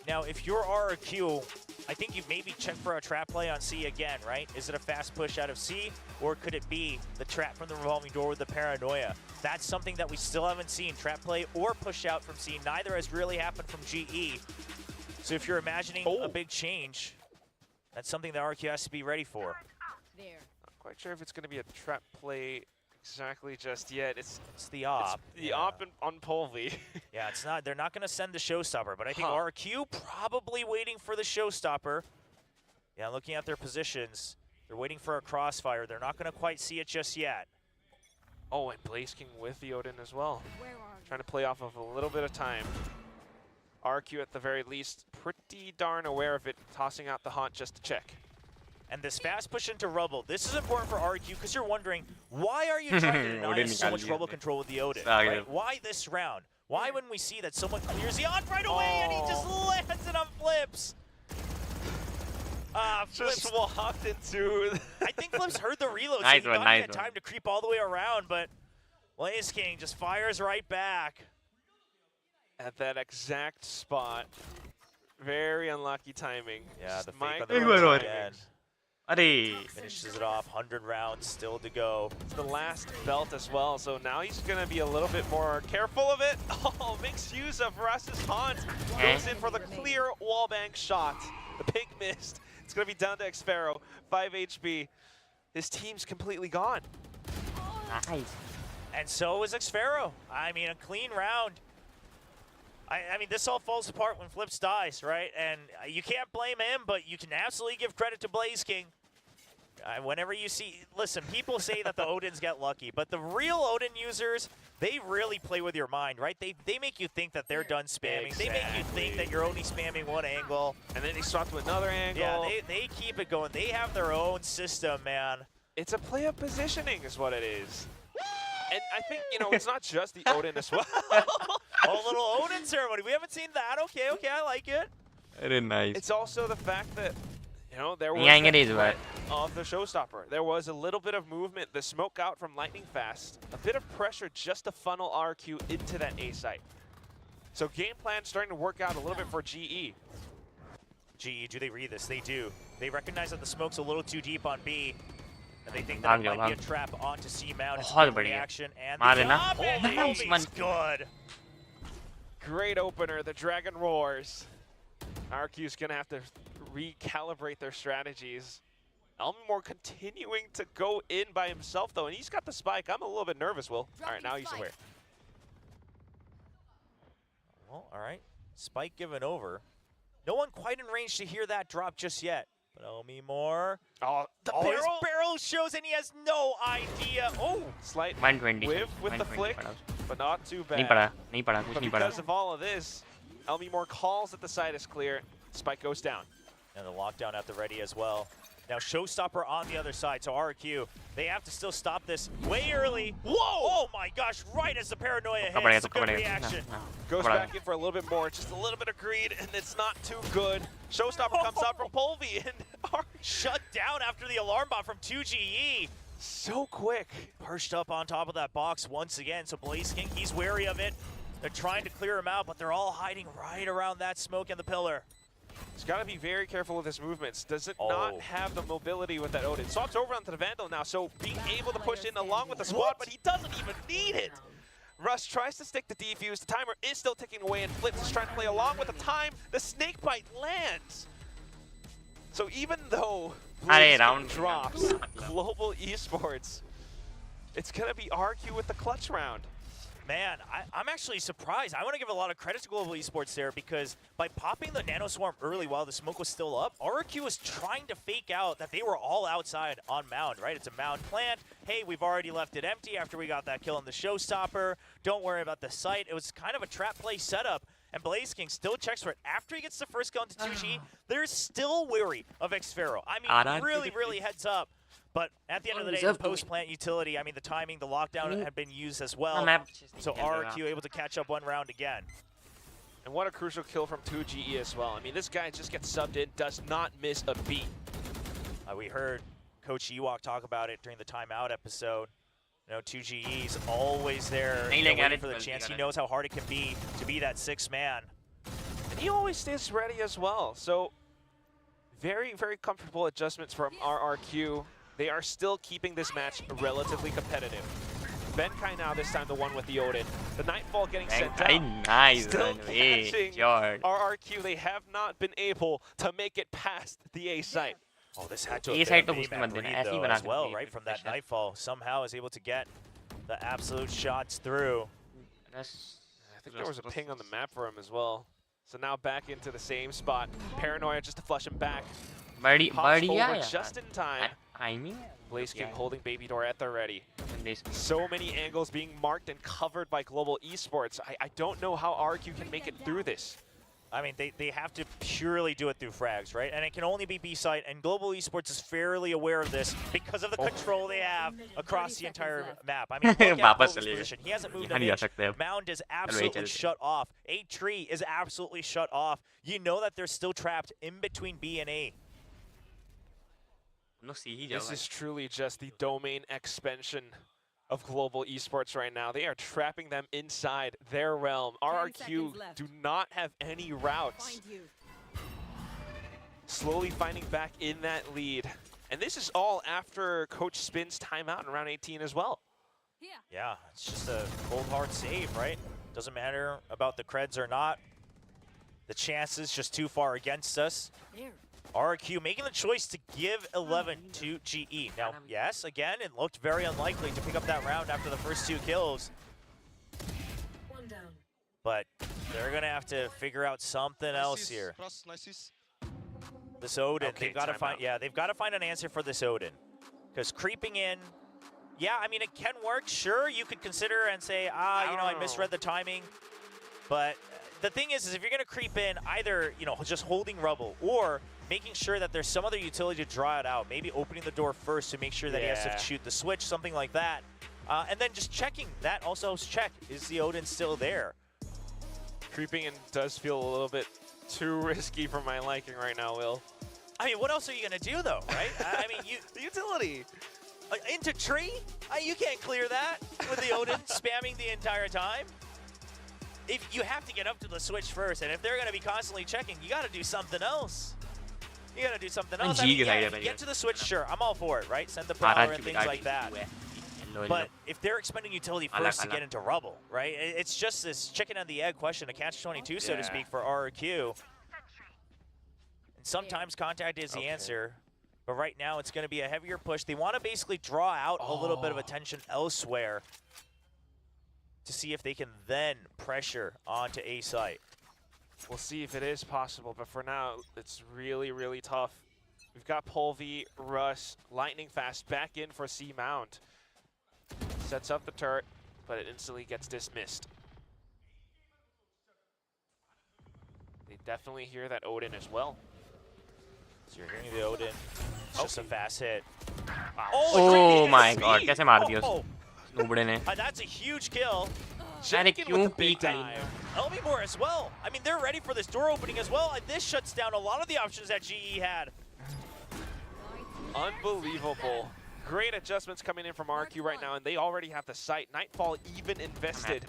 Now, if you're RQ, I think you maybe check for a trap play on C again, right? Is it a fast push out of C, or could it be the trap from the revolving door with the paranoia? That's something that we still haven't seen, trap play or push out from C. Neither has really happened from GE. So if you're imagining a big change, that's something that RQ has to be ready for. There. Not quite sure if it's going to be a trap play exactly just yet. It's the op. the op on Polvi. Yeah, it's not. They're not going to send the showstopper, but I think RQ probably waiting for the showstopper. Yeah, looking at their positions, they're waiting for a crossfire. They're not going to quite see it just yet. Oh, and Blaze King with the Odin as well. Where are Trying to play off of a little bit of time. RQ at the very least pretty darn aware of it, tossing out the haunt just to check. And this fast push into rubble, this is important for RQ because you're wondering, why are you trying to deny us so much rubble control with the Odin? Right? Why this round? Why when we see that someone clears the on right away and he just lands it on Flips? Flips Just walked into... I think Flips heard the reload, so he thought he had time to creep all the way around, but Blaze King just fires right back. At that exact spot. Very unlucky timing. Yeah, Just the fake on micro the road road. again. Ade. Finishes it off, 100 rounds still to go. It's the last belt as well, so now he's going to be a little bit more careful of it. Oh, makes use of Russ's haunt. Goes in for the clear wallbang shot. The pink mist. It's going to be down to xffero. 5 HP. His team's completely gone. Nice. And so is xffero. I mean, a clean round. I mean, this all falls apart when Flips dies, right? And you can't blame him, but you can absolutely give credit to Blaze King. Whenever you see, listen, people say that the Odins get lucky, but the real Odin users, they really play with your mind, right? They make you think that they're done spamming. Exactly. They make you think that you're only spamming one angle. And then he swap to another angle. Yeah, they keep it going. They have their own system, man. It's a play of positioning is what it is. And I think, you know, it's not just the Odin as well. Oh, a little Odin ceremony. We haven't seen that. Okay, I like it. Very nice. It's also the fact that, you know, there was Yeah, that it is, threat of the showstopper. There was a little bit of movement, the smoke out from Lightning Fast, a bit of pressure just to funnel RQ into that A site. So game plan starting to work out a little bit for GE. GE, do they read this? They do. They recognize that the smoke's a little too deep on B. And they think that it might be a trap onto C mount. It's a reaction and the job, and Naomi's good. Great opener, the Dragon Roars. RQ's gonna have to recalibrate their strategies. Elmore continuing to go in by himself though, and he's got the spike. I'm a little bit nervous, Will. All right, now he's aware. Well, all right. Spike given over. No one quite in range to hear that drop just yet. But Elmore. Oh, the his barrel shows and he has no idea. Oh, slight 120. whiff with the flick, but not too bad. Nahi pada, But because of all of this, Elmore calls that the side is clear. Spike goes down. and the lockdown at the ready as well. Now Showstopper on the other side, so RQ, they have to still stop this way early. Whoa! Oh my gosh, right as the paranoia hits, it's a good reaction. Goes back in for a little bit more, just a little bit of greed, and it's not too good. Showstopper comes out from Polvi, and shut down after the alarm bot from 2GE. So quick. Perched up on top of that box once again, so Blaze King, he's wary of it. They're trying to clear him out, but they're all hiding right around that smoke and the pillar. He's got to be very careful with his movements. Does it not have the mobility with that Odin? Swaps over onto the Vandal now, so being able to push in along with the squad, but he doesn't even need it. Russ tries to stick the defuse. The timer is still ticking away, and Flips is trying to play along with the time. The snake bite lands. So even though round drops, Global Esports, it's going to be RQ with the clutch round. Man, I'm actually surprised. I want to give a lot of credit to Global Esports there because by popping the Nano Swarm early while the smoke was still up, RQ was trying to fake out that they were all outside on Mound, right? It's a Mound plant. Hey, we've already left it empty after we got that kill on the Showstopper. Don't worry about the site. It was kind of a trap play setup, and Blaze King still checks for it. After he gets the first gun to 2G, they're still wary of xffero. I mean, really heads up. But at the end of the day, the post-plant utility, I mean, the timing, the lockdown had been used as well. So RQ able to catch up one round again. And what a crucial kill from 2GE as well. I mean, this guy just gets subbed in, does not miss a beat. We heard Coach Ewok talk about it during the timeout episode. You know, 2GE's always there waiting for the chance. He knows how hard it can be to be that sixth man. And he always stays ready as well. So very comfortable adjustments from RRQ. They are still keeping this match relatively competitive. Benkai now this time the one with the Odin. The Nightfall getting sent down. Nice. Still catching RRQ. They have not been able to make it past the A site. Oh, this had to have been a mini-map read though as well, right? From that Nightfall. Somehow is able to get the absolute shots through. I think there was a ping on the map for him as well. So now back into the same spot. Paranoia just to flush him back. Pops over just in time. Blaze King holding Baby Door at the ready. So many angles being marked and covered by Global Esports. I don't know how RQ can make it through this. I mean, they have to purely do it through frags, right? And it can only be B-site, and Global Esports is fairly aware of this because of the control they have across the entire map. I mean, look at Global's position. He hasn't moved an inch. Mound is absolutely shut off. A tree is absolutely shut off. You know that they're still trapped in between B and A. This is truly just the domain expansion of Global Esports right now. They are trapping them inside their realm. RRQ do not have any routes. Slowly finding back in that lead. And this is all after Coach Spin's timeout in round 18 as well. Yeah, it's just a cold hard save, right? Doesn't matter about the creds or not. The chances just too far against us. RRQ making the choice to give 11 to GE. Now, yes, again, it looked very unlikely to pick up that round after the first 2 kills. But they're going to have to figure out something else here. This Odin, they've got to find, they've got to find an answer for this Odin. Because creeping in, yeah, I mean, it can work. Sure, you could consider and say, I misread the timing. But the thing is if you're going to creep in, either, just holding rubble or making sure that there's some other utility to draw it out, maybe opening the door first to make sure that he has to shoot the switch, something like that. And then just checking that also, check, is the Odin still there? Creeping in does feel a little bit too risky for my liking right now, Will. I mean, what else are you going to do, though, right? I mean, the utility. Into tree? You can't clear that with the Odin spamming the entire time. If you have to get up to the switch first, and if they're going to be constantly checking, you got to do something else. You got to do something else. I mean, get to the switch, sure, I'm all for it, right? Send the prowler and things like that. But if they're expending utility first to get into rubble, right? It's just this chicken and the egg question, a catch-22, so to speak, for RRQ. And sometimes contact is the answer, but right now it's going to be a heavier push. They want to basically draw out a little bit of attention elsewhere to see if they can then pressure onto A site. We'll see if it is possible, but for now, it's really, really tough. We've got Polvy, Russ, lightning fast back in for C Mount. Sets up the turret, but it instantly gets dismissed. They definitely hear that Odin as well. So you're hearing the Odin. It's just a fast hit. Wow. Oh my god, कैसे मार दिया उसको? नूबड़े ने. That's a huge kill. अरे क्यों peak Elmimore as well. I mean, they're ready for this door opening as well, and this shuts down a lot of the options that GE had. Unbelievable. Great adjustments coming in from RQ right now, and they already have the site. Nightfall even invested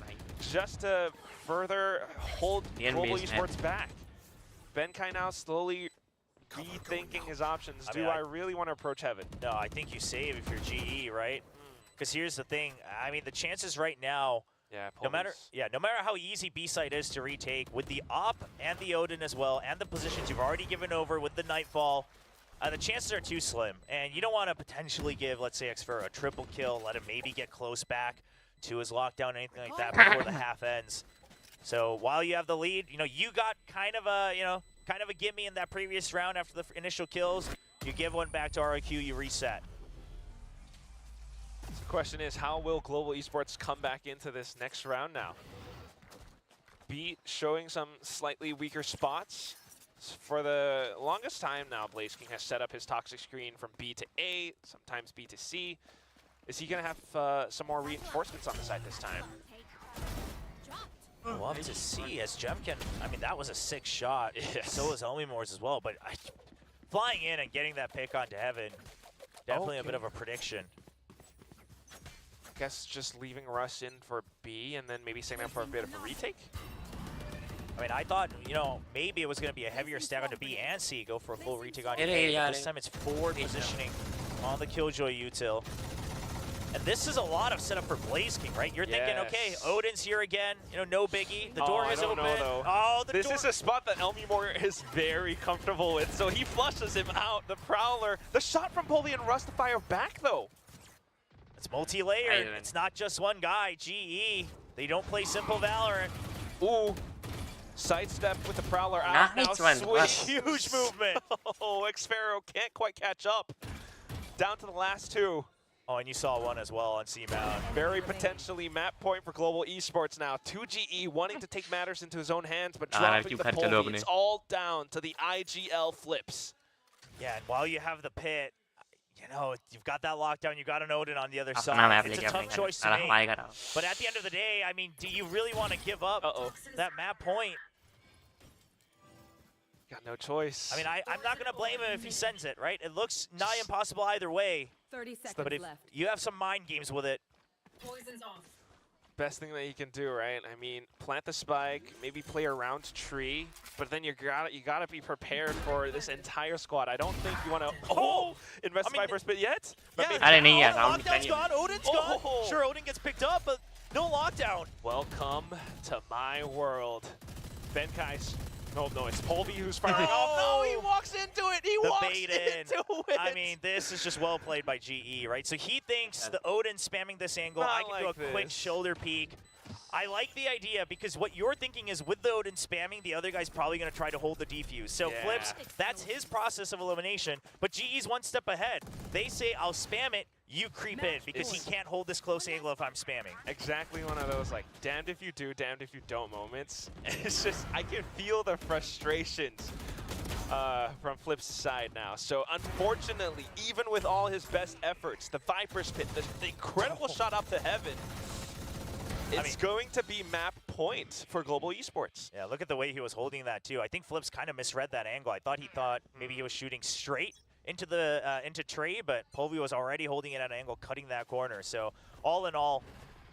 just to further hold Global Esports back. Benkai now slowly rethinking his options. Do I really want to approach Heaven? No, I think you save if you're GE, right? Because here's the thing. I mean, the chances right now, no matter how easy B-site is to retake, with the op and the Odin as well, and the positions you've already given over with the Nightfall, the chances are too slim. And you don't want to potentially give, let's say, Xfer a triple kill, let him maybe get close back to his lockdown, anything like that before the half ends. So while you have the lead, you got kind of a gimme in that previous round after the initial kills. You give one back to RRQ, you reset. The question is, how will Global Esports come back into this next round now? B showing some slightly weaker spots. For the longest time now, BlazeKing has set up his toxic screen from B to A, sometimes B to C. Is he going to have some more reinforcements on the side this time? We'll have to see as Jemkin, I mean, that was a sick shot. Yes. So was Elmimore's as well, but flying in and getting that pick onto Heaven, definitely a bit of a prediction. I guess just leaving Russ in for B and then maybe setting up for a bit of a retake? I mean, I thought, maybe it was going to be a heavier stack onto B and C, go for a full retake on A. This time it's forward positioning on the Killjoy util. And this is a lot of setup for BlazeKing, right? You're thinking, okay, Odin's here again, no biggie. The door is open. This is a spot that Elmimore is very comfortable with, so he flushes him out. The Prowler, the shot from Polvy and Russ to fire back, though. It's multi-layered. It's not just one guy. GE, they don't play simple Valorant. Ooh. Sidestep with the Prowler out. Now switch. Huge movement. Oh, Xpharaoh can't quite catch up. Down to the last two. Oh, and you saw one as well on C-Mound. Very potentially map point for Global Esports now. 2GE wanting to take matters into his own hands, but dropping the pole. It's all down to the IGL flips. Yeah, and while you have the pit, you know, you've got that lockdown, you've got an Odin on the other side. It's a tough choice to make. But at the end of the day, I mean, do you really want to give up that map point? Got no choice. I mean, I'm not going to blame him if he sends it, right? It looks nigh impossible either way. 30 seconds But if left. you have some mind games with it, Poison's off. Best thing that you can do, right? I mean, plant the spike, maybe play around tree, but then you gotta be prepared for this entire squad. I don't think you want to invest in my first bit yet. But yeah, lockdown's gone, Odin's gone. Sure, Odin gets picked up, but no lockdown. Welcome to my world. Benkai's. No, it's Polvi who's firing off. No, he walks into it. He walks into it. I mean, this is just well played by GE, right? So he thinks the Odin spamming this angle, I can do a quick shoulder peek. I like the idea because what you're thinking is with the Odin spamming, the other guy's probably going to try to hold the defuse. So Flips, that's his process of elimination, but GE's one step ahead. They say, I'll spam it, you creep in because he can't hold this close angle if I'm spamming. Exactly one of those, like, damned if you do, damned if you don't moments. It's just, I can feel the frustrations from Flip's side now. So unfortunately, even with all his best efforts, the Viper's Pit, the incredible shot up to heaven, it's going to be map point for Global Esports. Yeah, look at the way he was holding that too. I think Flips kind of misread that angle. I thought he thought maybe he was shooting straight into the into tree, but Polvi was already holding it at an angle, cutting that corner. So all in all,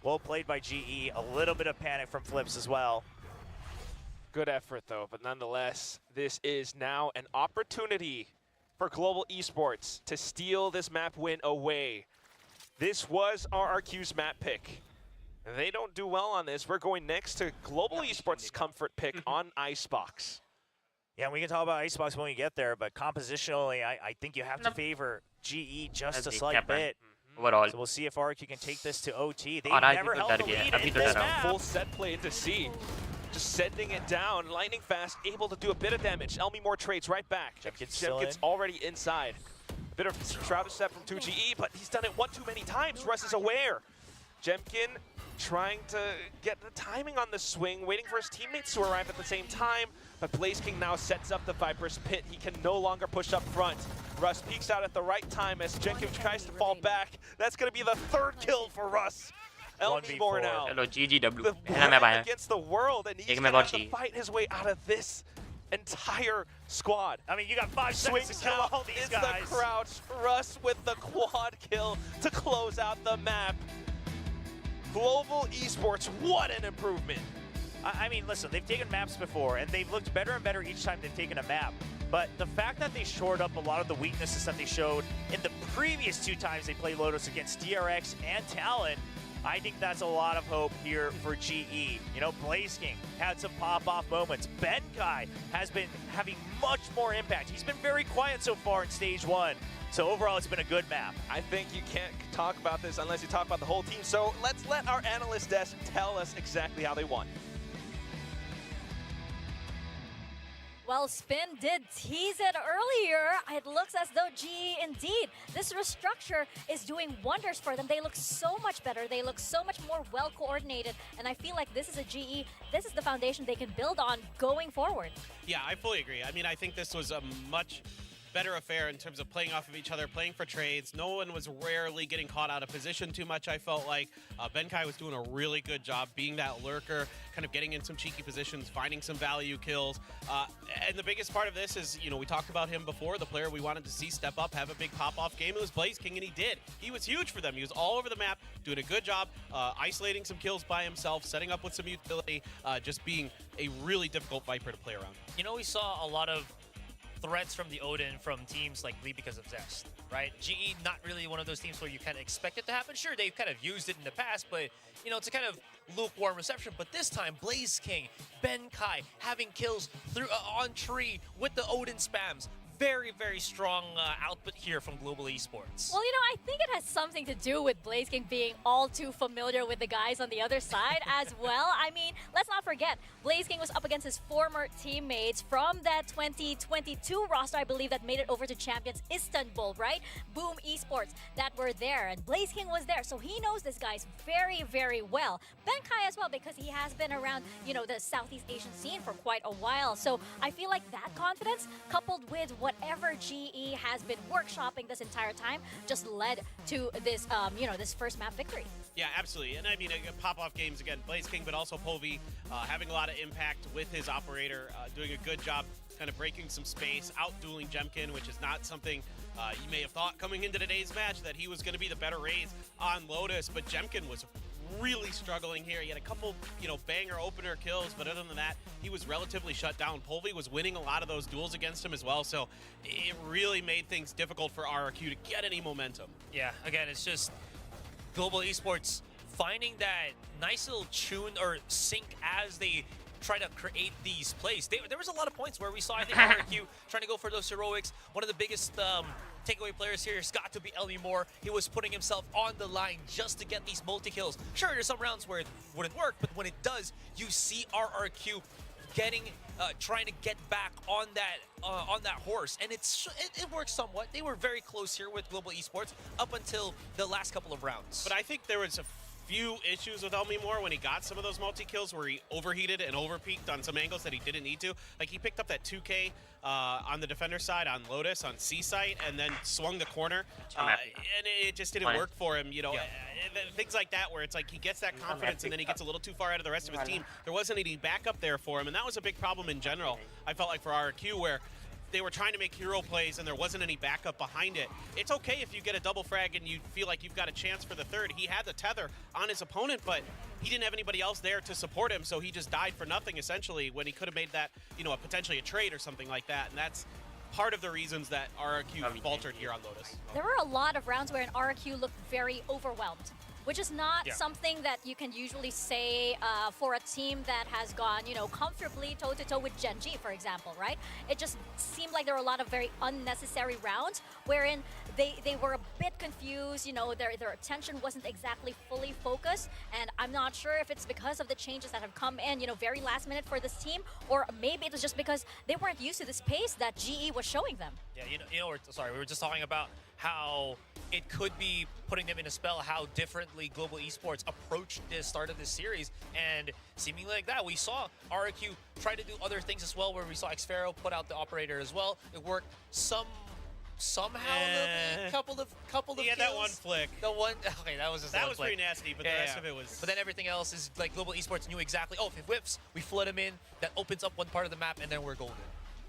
well played by GE. A little bit of panic from Flips as well. Good effort though, but nonetheless, this is now an opportunity for Global Esports to steal this map win away. This was RRQ's map pick. They don't do well on this. We're going next to Global Esports' comfort pick on Icebox. Yeah, we can talk about Icebox when we get there, but compositionally, I think you have to favor GE just a slight bit. Overall. So we'll see if RRQ can take this to OT. They never held the lead in this map. Full set play into C. Just sending it down, lightning fast, able to do a bit of damage. Elmi more trades right back. Jemkin's already inside. A bit of Shrouded Step from 2GE, but he's done it one too many times. Russ is aware. Jemkin trying to get the timing on the swing, waiting for his teammates to arrive at the same time, but Blaze King now sets up the Viper's Pit. He can no longer push up front. Russ peeks out at the right time as Jenkins tries to fall back. That's going to be the third kill for Russ. Elmi more now. Hello, GGW. Against the world, and he's going to have to fight his way out of this entire squad. I mean, you got 5 seconds to kill all these guys. It's the crouch. Russ with the quad kill to close out the map. Global Esports, what an improvement. I mean, listen, they've taken maps before, and they've looked better and better each time they've taken a map. But the fact that they shored up a lot of the weaknesses that they showed in the previous 2 times they played Lotus against DRX and Talon, I think that's a lot of hope here for GE. You know, Blaze King had some pop-off moments. Benkai has been having much more impact. He's been very quiet so far in Stage 1. So overall, it's been a good map. I think you can't talk about this unless you talk about the whole team. So let's let our analyst desk tell us exactly how they won. Well, Spin did tease it earlier. It looks as though GE, indeed, this restructure is doing wonders for them. They look so much better. They look so much more well-coordinated. And I feel like this is a GE, this is the foundation they can build on going forward. Yeah, I fully agree. I mean, I think this was a much better affair in terms of playing off of each other, playing for trades. No one was rarely getting caught out of position too much, I felt like. Benkai was doing a really good job being that lurker, kind of getting in some cheeky positions, finding some value kills. And the biggest part of this is, you know, we talked about him before, the player we wanted to see step up, have a big pop-off game. It was Blaze King, and he did. He was huge for them. He was all over the map, doing a good job, isolating some kills by himself, setting up with some utility, just being a really difficult Viper to play around. You know, we saw a lot of threats from the Odin from teams like Lee because of Zest, right? GE, not really one of those teams where you kind of expect it to happen. Sure, they've kind of used it in the past, but, you know, it's a kind of lukewarm reception. But this time, Blaze King, Benkai, having kills through on tree with the Odin spams. Very, very strong output here from Global Esports. Well, you know, I think it has something to do with Blaze King being all too familiar with the guys on the other side as well. I mean, let's not forget forget, Blaze King was up against his former teammates from that 2022 roster, I believe, that made it over to Champions Istanbul, right? Boom Esports that were there, and Blaze King was there, so he knows this guys very, very well. Benkai as well, because he has been around, you know, the Southeast Asian scene for quite a while. So I feel like that confidence, coupled with whatever GE has been workshopping this entire time, just led to this, you know, this first map victory. Yeah, absolutely. And I mean, pop-off games again, Blaze King, but also Povey having a lot of impact with his operator, doing a good job kind of breaking some space, out-dueling Jemkin, which is not something you may have thought coming into today's match that he was going to be the better Raze on Lotus, but Jemkin was really struggling here. He had a couple, you know, banger opener kills, but other than that, he was relatively shut down. Povey was winning a lot of those duels against him as well, so it really made things difficult for RRQ to get any momentum. Yeah, again, it's just Global Esports finding that nice little tune or sync as they try to create these plays. There was a lot of points where we saw, I think, RRQ trying to go for those heroics. One of the biggest takeaway players here has got to be Ellie Moore. He was putting himself on the line just to get these multi-kills. Sure, there's some rounds where it wouldn't work, but when it does, you see RRQ trying to get back on that horse, and it works somewhat. They were very close here with Global Esports up until the last couple of rounds. But I think there was a few issues with Elmi Moore when he got some of those multi-kills where he overheated and overpeaked on some angles that he didn't need to. Like, he picked up that 2K on the defender side on Lotus, on C site, and then swung the corner, and it just didn't work for him, you know. Things like that where it's like he gets that confidence and then he gets a little too far out of the rest of his team. There wasn't any backup there for him, and that was a big problem in general, I felt like, for RRQ, where they were trying to make hero plays and there wasn't any backup behind it. It's okay if you get a double frag and you feel like you've got a chance for the third. He had the tether on his opponent, but he didn't have anybody else there to support him, so he just died for nothing, essentially, when he could have made that, you know, potentially a trade or something like that, and that's part of the reasons that RRQ faltered here on Lotus. There were a lot of rounds where an RRQ looked very overwhelmed, which is not something that you can usually say for a team that has gone, you know, comfortably toe-to-toe with Gen G, for example, right? It just seemed like there were a lot of very unnecessary rounds wherein they were a bit confused, you know, their attention wasn't exactly fully focused, and I'm not sure if it's because of the changes that have come in, you know, very last minute for this team, or maybe it was just because they weren't used to this pace that GE was showing them. Yeah, we were just talking about how it could be putting them in a spell, how differently Global Esports approached the start of this series, and seemingly like that, we saw RRQ try to do other things as well, where we saw Xfero put out the operator as well. It worked somehow. A couple of kills. That one flick. The one, okay, that was just that was pretty nasty, but the rest of it was. But then everything else is like Global Esports knew exactly. Oh, if it whips, we flood him in. That opens up one part of the map, and then we're golden.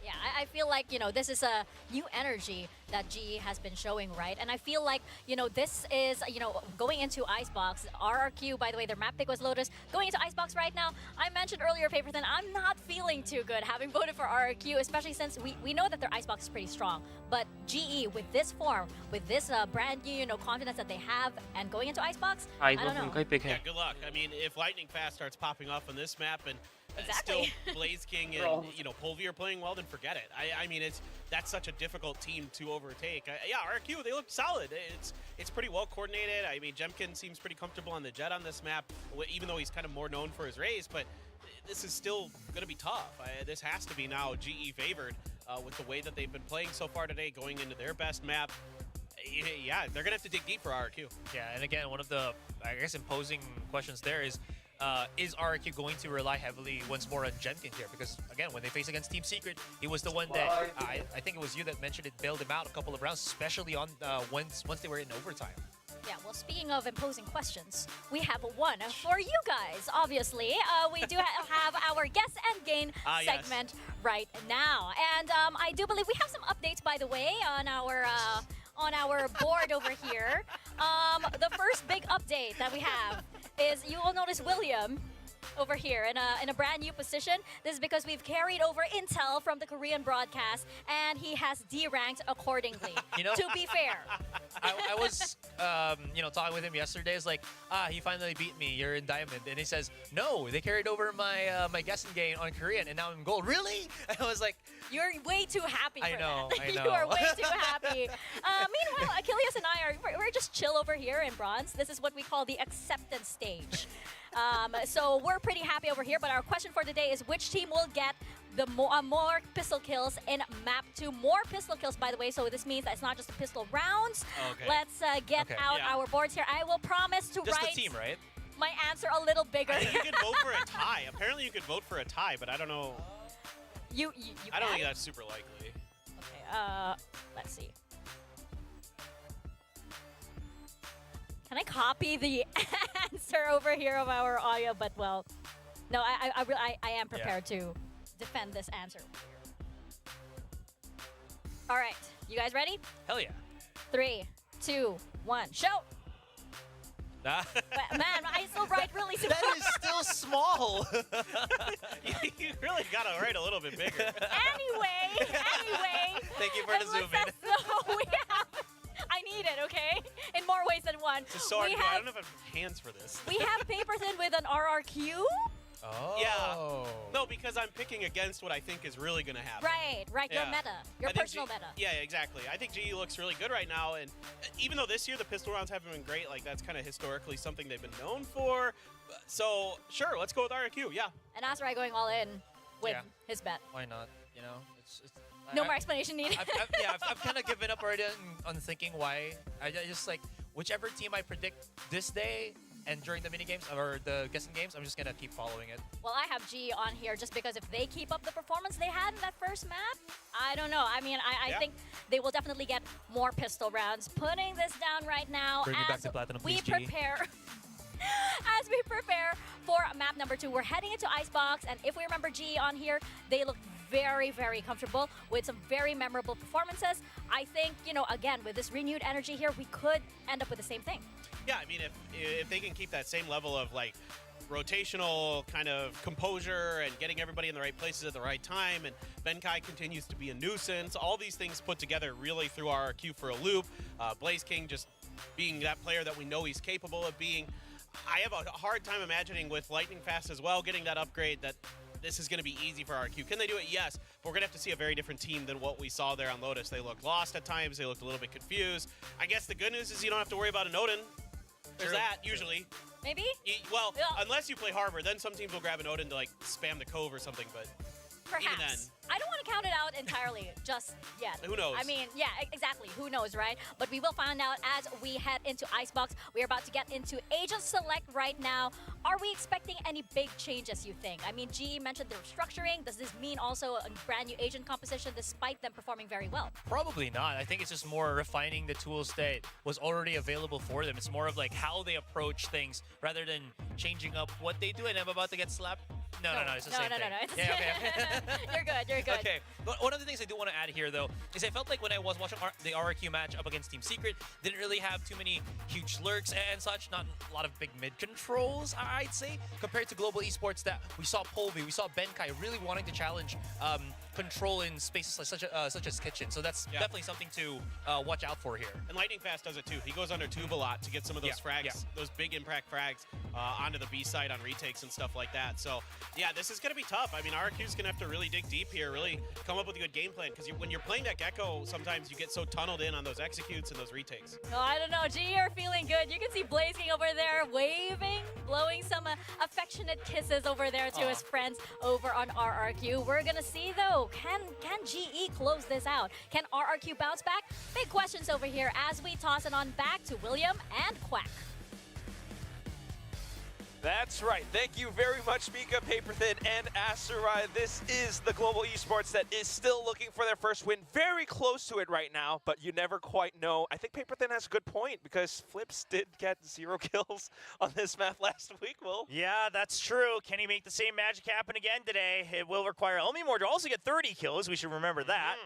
Yeah, I feel like, you know, this is a new energy that GE has been showing, right? And I feel like, you know, this is, you know, going into Icebox, RRQ, by the way, their map pick was Lotus. Going into Icebox right now, I mentioned earlier, Paperthin, I'm not feeling too good having voted for RRQ, especially since we know that their Icebox is pretty strong. But GE, with this form, with this brand new, you know, confidence that they have, and going into Icebox, I don't know. Yeah, good luck. I mean, if Lightning Fast starts popping off on this map and exactly. Still Blaze King and, you know, Povey are playing well, then forget it. I mean, that's such a difficult team to overtake. Yeah, RQ, they look solid. It's pretty well coordinated. I mean, Jemkin seems pretty comfortable on the Jet on this map, even though he's kind of more known for his Raze, but this is still going to be tough. This has to be now GE favored with the way that they've been playing so far today, going into their best map. Yeah, they're going to have to dig deep for RQ. Yeah, and again, one of the, I guess, imposing questions there is RRQ going to rely heavily once more on Jemkin here? Because, again, when they face against Team Secret, he was the one that, I think it was you that mentioned it, bailed him out a couple of rounds, especially on once they were in overtime. Yeah, well, speaking of imposing questions, we have one for you guys, obviously. We do have our Guess and Gain segment right now. And I do believe we have some updates, by the way, on our board over here. The first big update that we have is you will notice William over here in a brand new position. This is because we've carried over intel from the Korean broadcast, and he has D-ranked accordingly. You know, to be fair, I was you know, talking with him yesterday. It's like, he finally beat me. You're in Diamond, and he says, no, they carried over my my guess and gain on Korean, and now I'm in gold. Really? And I was like, you're way too happy for I know. You are way too happy. Meanwhile, Achilles and I we're just chill over here in bronze. This is what we call the acceptance stage. So we're pretty happy over here, but our question for today is which team will get the more pistol kills in map 2? More pistol kills, by the way, so this means that it's not just the pistol rounds. Okay. Let's get out our boards here. I will promise to Just write the team, right? my answer a little bigger. I think you could vote for a tie. Apparently you could vote for a tie, but I don't know. You I don't can? think that's super likely. Okay, let's see. Can I copy the answer over here of our audio? But well, no, I am prepared to defend this answer. All right, you guys ready? Hell yeah. 3, 2, 1, show. Man, I still write really small. That is still small. You really gotta write a little bit bigger. Anyway. Thank you for the zoom in. So we have, I need it, okay? In more ways than one. It's so hard to do. I don't know if I have hands for this. We have Paper Thin with an RRQ. Oh. Yeah. No, because I'm picking against what I think is really going to happen. Right. Your Yeah. meta. Your I think personal meta. Yeah, exactly. I think GE looks really good right now, and even though this year the pistol rounds haven't been great, like that's kind of historically something they've been known for. So sure, let's go with RRQ. Yeah. And Asarai going all in with Yeah. his bet. Why not? You know, it's No more explanation needed. I've kind of given up already on thinking why. I just like whichever team I predict this day and during the mini games or the guessing games, I'm just gonna keep following it. Well, I have G on here just because if they keep up the performance they had in that first map, I don't know. I mean, I think they will definitely get more pistol rounds. Putting this down right now Bring me back as to platinum, we please, G. prepare. As we prepare for map number 2, we're heading into Icebox, and if we remember G on here, they look very, very comfortable with some very memorable performances. I think, you know, again, with this renewed energy here, we could end up with the same thing. Yeah, I mean, if they can keep that same level of like rotational kind of composure and getting everybody in the right places at the right time, and Benkai continues to be a nuisance, all these things put together really threw RRQ for a loop. Blaze King just being that player that we know he's capable of being. I have a hard time imagining with Lightning Fast as well, getting that upgrade, that this is going to be easy for RRQ. Can they do it? Yes, but we're going to have to see a very different team than what we saw there on Lotus. They looked lost at times. They looked a little bit confused. I guess the good news is you don't have to worry about an Odin. There's that, usually. Maybe? Well, Yeah. unless you play Harbor, then some teams will grab an Odin to like spam the Cove or something, but Perhaps. even then. I don't want to count it out entirely just yet. Who knows? I mean, yeah, exactly. Who knows, right? But we will find out as we head into Icebox. We're about to get into Agent Select right now. Are we expecting any big changes, you think? I mean, GE mentioned the restructuring. Does this mean also a brand new agent composition despite them performing very well? Probably not. I think it's just more refining the tools that was already available for them. It's more of like how they approach things rather than changing up what they do. And I'm about to get slapped. No, it's the same thing. No. Yeah, okay. You're good. Okay, but one of the things I do want to add here, though, is I felt like when I was watching the RRQ match up against Team Secret, didn't really have too many huge lurks and such, not a lot of big mid controls, I'd say, compared to Global Esports that we saw Polvi, we saw Benkai really wanting to challenge control in spaces such as Kitchen. So that's definitely something to watch out for here. And Lightning Fast does it too. He goes under tube a lot to get some of those frags, those big impact frags onto the B side on retakes and stuff like that. So yeah, this is going to be tough. I mean, RQ's going to have to really dig deep here, really come up with a good game plan, because when you're playing that Gecko, sometimes you get so tunneled in on those executes and those retakes. Oh, I don't know. GE are feeling good. You can see Blaze King over there waving, blowing some affectionate kisses over there to his friends over on RRQ. We're going to see, though, can GE close this out? Can RRQ bounce back? Big questions over here as we toss it on back to William and Quack. That's right. Thank you very much, Mika, Paper Thin, and Asarai. This is the Global Esports that is still looking for their first win. Very close to it right now, but you never quite know. I think Paper Thin has a good point because Flips did get 0 kills on this map last week, Will. Yeah, that's true. Can he make the same magic happen again today? It will require Elmimore to also get 30 kills. We should remember that.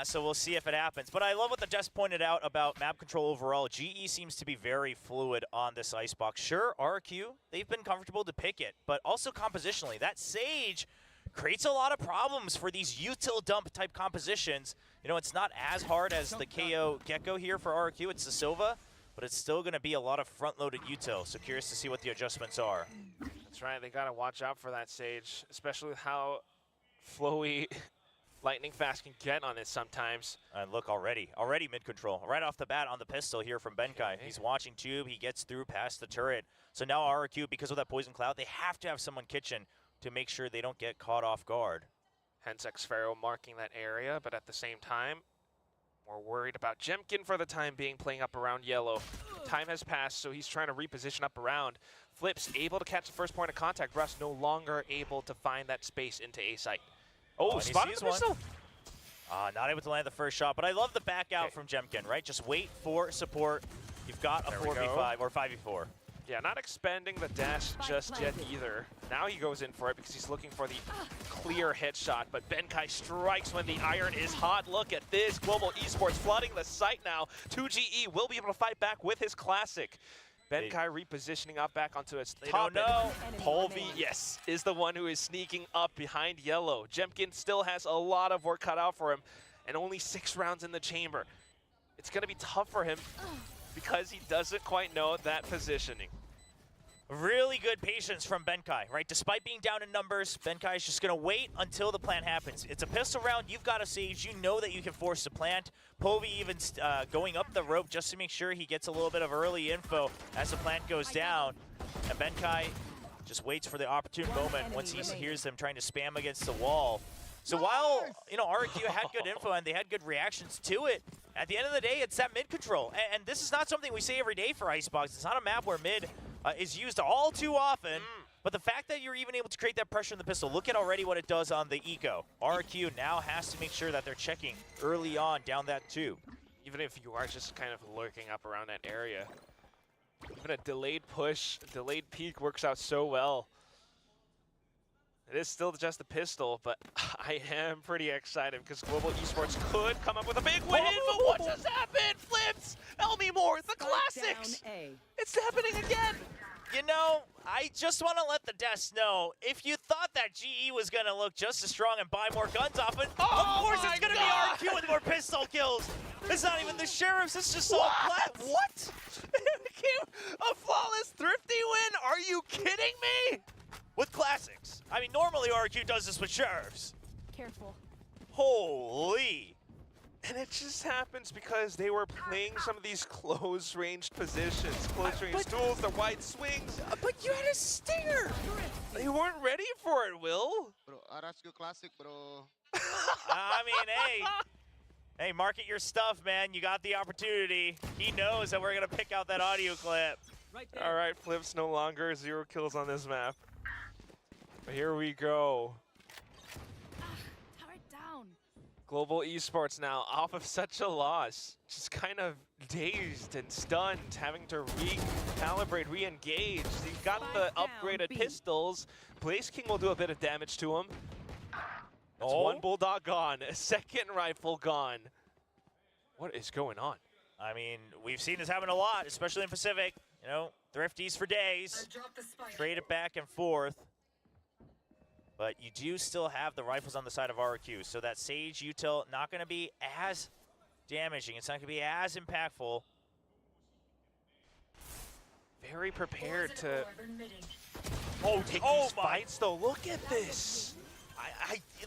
So we'll see if it happens. But I love what the Just pointed out about map control overall. GE seems to be very fluid on this Icebox. Sure, RQ, they've been comfortable to pick it, but also compositionally. That Sage creates a lot of problems for these util dump type compositions. You know, it's not as hard as the KO Gecko here for RQ. It's the Silva, but it's still going to be a lot of front-loaded util. So curious to see what the adjustments are. That's right. They got to watch out for that Sage, especially with how flowy Lightning Fast can get on it sometimes. And look already mid control. Right off the bat on the pistol here from Benkai. He's watching Tube. He gets through past the turret. So now RRQ, because of that poison cloud, they have to have someone kitchen to make sure they don't get caught off guard. Hence Xfero marking that area, but at the same time, more worried about Jemkin for the time being, playing up around yellow. Time has passed, so he's trying to reposition up around. Flips able to catch the first point of contact. Russ no longer able to find that space into A site. Oh, spotted the pistol. Not able to land the first shot, but I love the back out from Jemkin, right? Just wait for support. You've got a 4v5 or 5v4. Yeah, not expanding the dash just yet either. Now he goes in for it because he's looking for the clear headshot, but Benkai strikes when the iron is hot. Look at this, Global Esports flooding the site now. 2GE will be able to fight back with his classic. Benkai repositioning up back onto its top. Polvi, yes, is the one who is sneaking up behind yellow. Jemkin still has a lot of work cut out for him, and only 6 rounds in the chamber. It's going to be tough for him because he doesn't quite know that positioning. Really good patience from Benkai, right? Despite being down in numbers, Benkai is just going to wait until the plant happens. It's a pistol round. You've got a Sage. You know that you can force the plant. Povey even going up the rope just to make sure he gets a little bit of early info as the plant goes down. And Benkai just waits for the opportune moment once he hears them trying to spam against the wall. So while, you know, RQ had good info and they had good reactions to it, at the end of the day, it's that mid control. And this is not something we say every day for Icebox. It's not a map where mid is used all too often. But the fact that you're even able to create that pressure in the pistol, look at already what it does on the eco. RQ now has to make sure that they're checking early on down that tube. Even if you are just kind of lurking up around that area. Even a delayed push, delayed peek works out so well. It is still just a pistol, but I am pretty excited because Global Esports could come up with a big win, but what just happened? Flips! Elmy Moore, the classics! It's happening again! You know, I just want to let the devs know, if you thought that GE was going to look just as strong and buy more guns off it, of course it's going to be RQ with more pistol kills. It's not even the Sheriffs, it's just all plat. What? It became a flawless Thrifty win? Are you kidding me? With classics. I mean, normally RQ does this with Sheriffs. Careful. Holy. And it just happens because they were playing some of these close-ranged positions, close-range tools, the wide swings. But you had a stinger. They weren't ready for it, Will. Bro, Arasco Classic, bro. I mean, hey, market your stuff, man. You got the opportunity. He knows that we're going to pick out that audio clip. All right, Flips no longer 0 kills on this map. But here we go. Turret down. Global Esports now off of such a loss. Just kind of dazed and stunned, having to recalibrate, re-engage. He's got the upgraded pistols. Blaze King will do a bit of damage to him. That's one Bulldog gone, a second rifle gone. What is going on? I mean, we've seen this happen a lot, especially in Pacific. You know, thrifties for days. Trade it back and forth. But you do still have the rifles on the side of RQ, so that Sage Util not going to be as damaging. It's not going to be as impactful. Very prepared to take these fights, though. Look at this.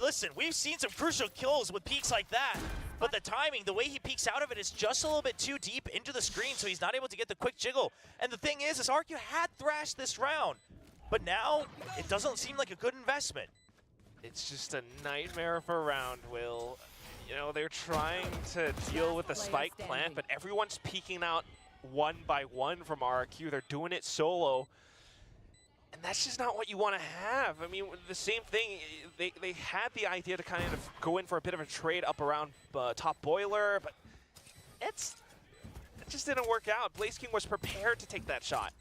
Listen, we've seen some crucial kills with peaks like that, but the timing, the way he peeks out of it is just a little bit too deep into the screen, so he's not able to get the quick jiggle. And the thing is RQ had thrashed this round. But now, it doesn't seem like a good investment. It's just a nightmare for a round, Will. You know, they're trying to deal with the spike plant, but everyone's peeking out one by one from RQ. They're doing it solo. And that's just not what you want to have. I mean, the same thing, they had the idea to kind of go in for a bit of a trade up around top boiler, but it just didn't work out. Blaze King was prepared to take that shot.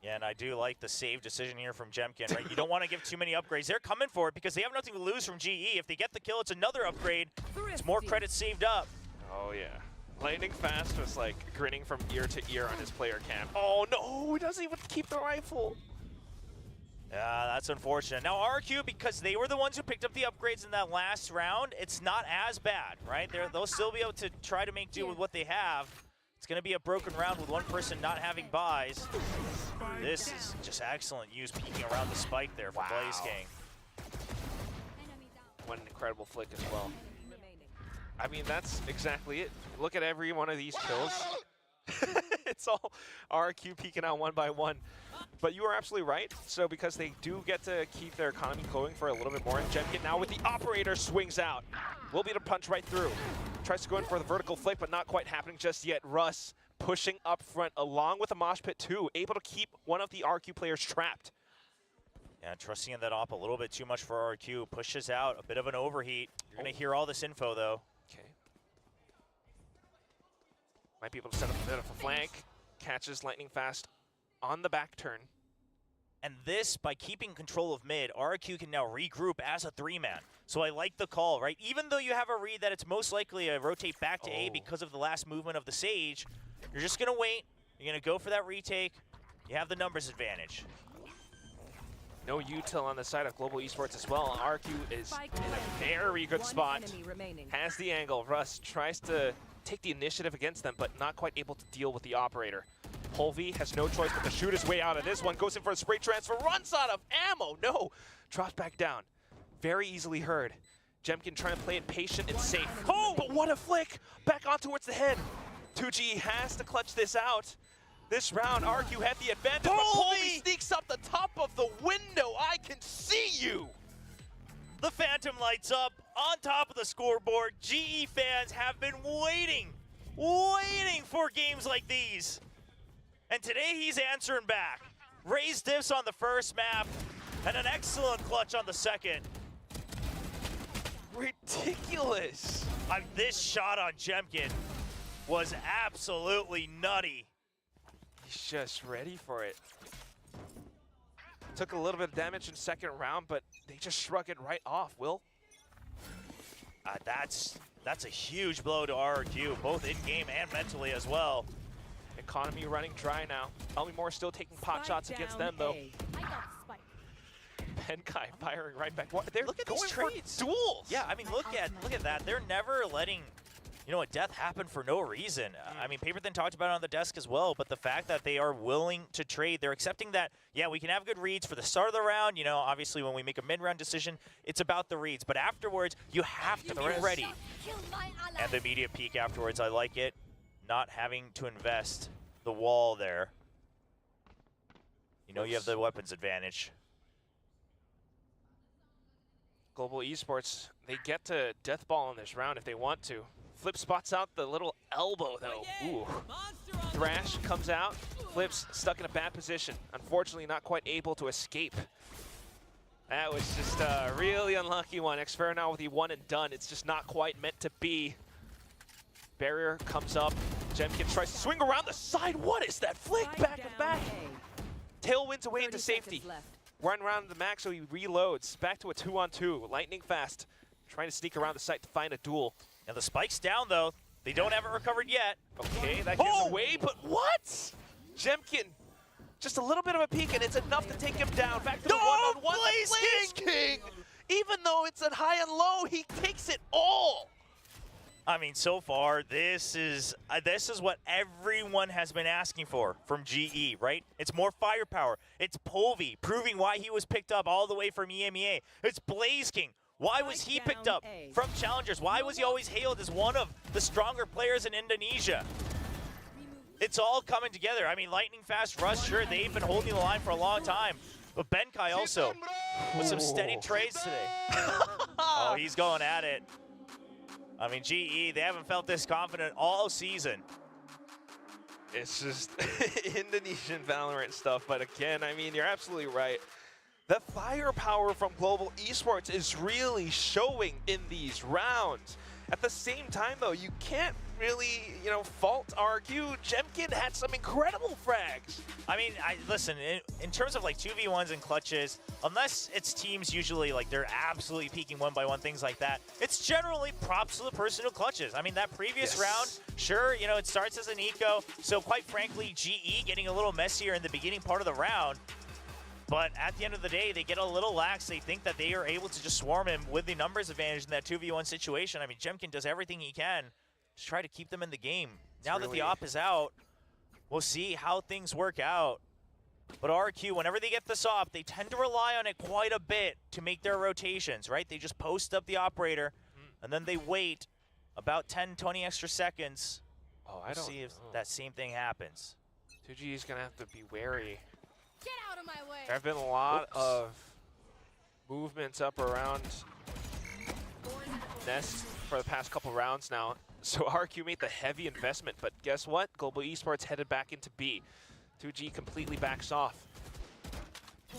Yeah, and I do like the save decision here from Jemkin, right? You don't want to give too many upgrades. They're coming for it because they have nothing to lose from GE. If they get the kill, it's another upgrade. It's more credits saved up. Oh, yeah. Lightning Fast was like grinning from ear to ear on his player cam. Oh, no, he doesn't even keep the rifle. Yeah, that's unfortunate. Now, RQ, because they were the ones who picked up the upgrades in that last round, it's not as bad, right? They'll still be able to try to make do with what they have. It's going to be a broken round with one person not having buys. This is just excellent use peeking around the spike there for Blaze King. one incredible flick as well. I mean, that's exactly it. Look at every one of these kills. It's all RQ peeking out one by one. But you are absolutely right. So because they do get to keep their economy going for a little bit more, and Jemkin now with the operator swings out. Will be to punch right through. Tries to go in for the vertical flick, but not quite happening just yet. Russ pushing up front along with the mosh pit too, able to keep one of the RQ players trapped. Yeah, trusting in that op a little bit too much for RQ. Pushes out, a bit of an overheat. You're going to hear all this info, though. Okay. Might be able to set up a bit of a flank. Catches lightning fast on the back turn. And this, by keeping control of mid, RQ can now regroup as a 3-man. So I like the call, right? Even though you have a read that it's most likely a rotate back to A because of the last movement of the Sage, you're just going to wait. You're going to go for that retake. You have the numbers advantage. No util on the side of Global Esports as well. RQ is in a very good spot. Has the angle. Russ tries to take the initiative against them, but not quite able to deal with the operator. Polvi has no choice but to shoot his way out of this one. Goes in for a spray transfer, runs out of ammo. No, drops back down. Very easily heard. Jemkin trying to play it patient and safe. Oh, but what a flick! Back on towards the head. 2G has to clutch this out. This round, RQ had the advantage, but Polvi sneaks up the top of the window. I can see you! The Phantom lights up on top of the scoreboard. GE fans have been waiting for games like these. And today he's answering back. Raised diffs on the first map, and an excellent clutch on the second. Ridiculous. This shot on Jemkin was absolutely nutty. He's just ready for it. Took a little bit of damage in second round, but they just shrug it right off, Will. That's a huge blow to RQ, both in-game and mentally as well. Economy running dry now. Elmimore still taking pot shots against them, though. I got the spike. Benkai firing right back. What, they're Look at going these for trades. duels. Yeah, I mean, look at that. They're never letting, a death happen for no reason. I mean, Paperthin talked about it on the desk as well, but the fact that they are willing to trade, they're accepting that, yeah, we can have good reads for the start of the round. Obviously when we make a mid-round decision, it's about the reads. But afterwards, you have to be ready. And the immediate peak afterwards, I like it. Not having to invest the wall there. You have the weapons advantage. Global Esports, they get to death ball in this round if they want to. Flip spots out the little elbow, though. Ooh. Thrash comes out. Flip's stuck in a bad position. Unfortunately, not quite able to escape. That was just a really unlucky one. Xferro now with the one and done. It's just not quite meant to be. Barrier comes up. Jemkin tries to swing around the side. What is that flick? Back and back. Tailwinds away into safety. Run around the max, so he reloads. Back to a 2-on-2. Lightning fast. Trying to sneak around the site to find a duel. Now the spike's down, though. They don't have it recovered yet. Okay, that gives away, but what? Jemkin, just a little bit of a peek, and it's enough to take him down. Back to the one-on-one. Blaze King! Even though it's at high and low, he takes it all. I mean, so far, this is what everyone has been asking for from GE, right? It's more firepower. It's Polvi proving why he was picked up all the way from EMEA. It's Blaze King. Why was he picked up from Challengers? Why was he always hailed as one of the stronger players in Indonesia? It's all coming together. I mean, lightning fast Russ, sure, they've been holding the line for a long time. But Benkai also with some steady trades today. Oh, he's going at it. I mean, GE, they haven't felt this confident all season. It's just Indonesian Valorant stuff. But again, I mean, you're absolutely right. The firepower from Global Esports is really showing in these rounds. At the same time, though, you can't really, fault RQ. Jemkin had some incredible frags. I mean, listen, in terms of like 2v1s and clutches, unless it's teams usually like they're absolutely peaking one by one, things like that, it's generally props to the person who clutches. I mean, that previous round, sure, it starts as an eco. So quite frankly, GE getting a little messier in the beginning part of the round. But at the end of the day, they get a little lax. They think that they are able to just swarm him with the numbers advantage in that 2v1 situation. I mean, Jemkin does everything he can to try to keep them in the game. Now that the op is out, we'll see how things work out. But RQ, whenever they get this off, they tend to rely on it quite a bit to make their rotations, right? They just post up the operator, and then they wait about 10, 20 extra seconds. Oh, We'll see if that same thing happens. 2G is going to have to be wary. Get out of my way. There have been a lot of movements up around Nest for the past couple rounds now. So RQ made the heavy investment, but guess what? Global Esports headed back into B. 2G completely backs off.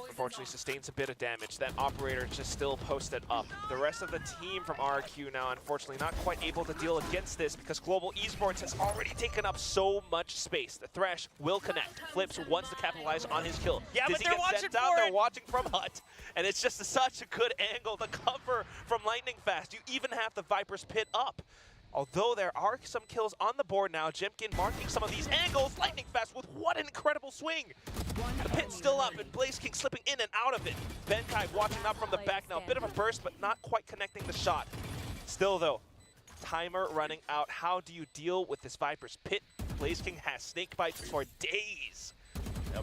Unfortunately sustains a bit of damage. That operator just still posted up. The rest of the team from RQ now unfortunately not quite able to deal against this because Global Esports has already taken up so much space. The Thresh will connect. Flips wants to capitalize on his kill. Yeah, Does but he they're get watching sent out? for They're it. watching from Hut. And it's just such a good angle. The cover from Lightning Fast. You even have the Viper's Pit up. Although there are some kills on the board now, Jimkin marking some of these angles. Lightning Fast with what an incredible swing. The pit's still up and Blaze King slipping in and out of it. Benkai watching up from the back now. Bit of a burst, but not quite connecting the shot. Still though, timer running out. How do you deal with this Viper's Pit? Blaze King has snake bites for days.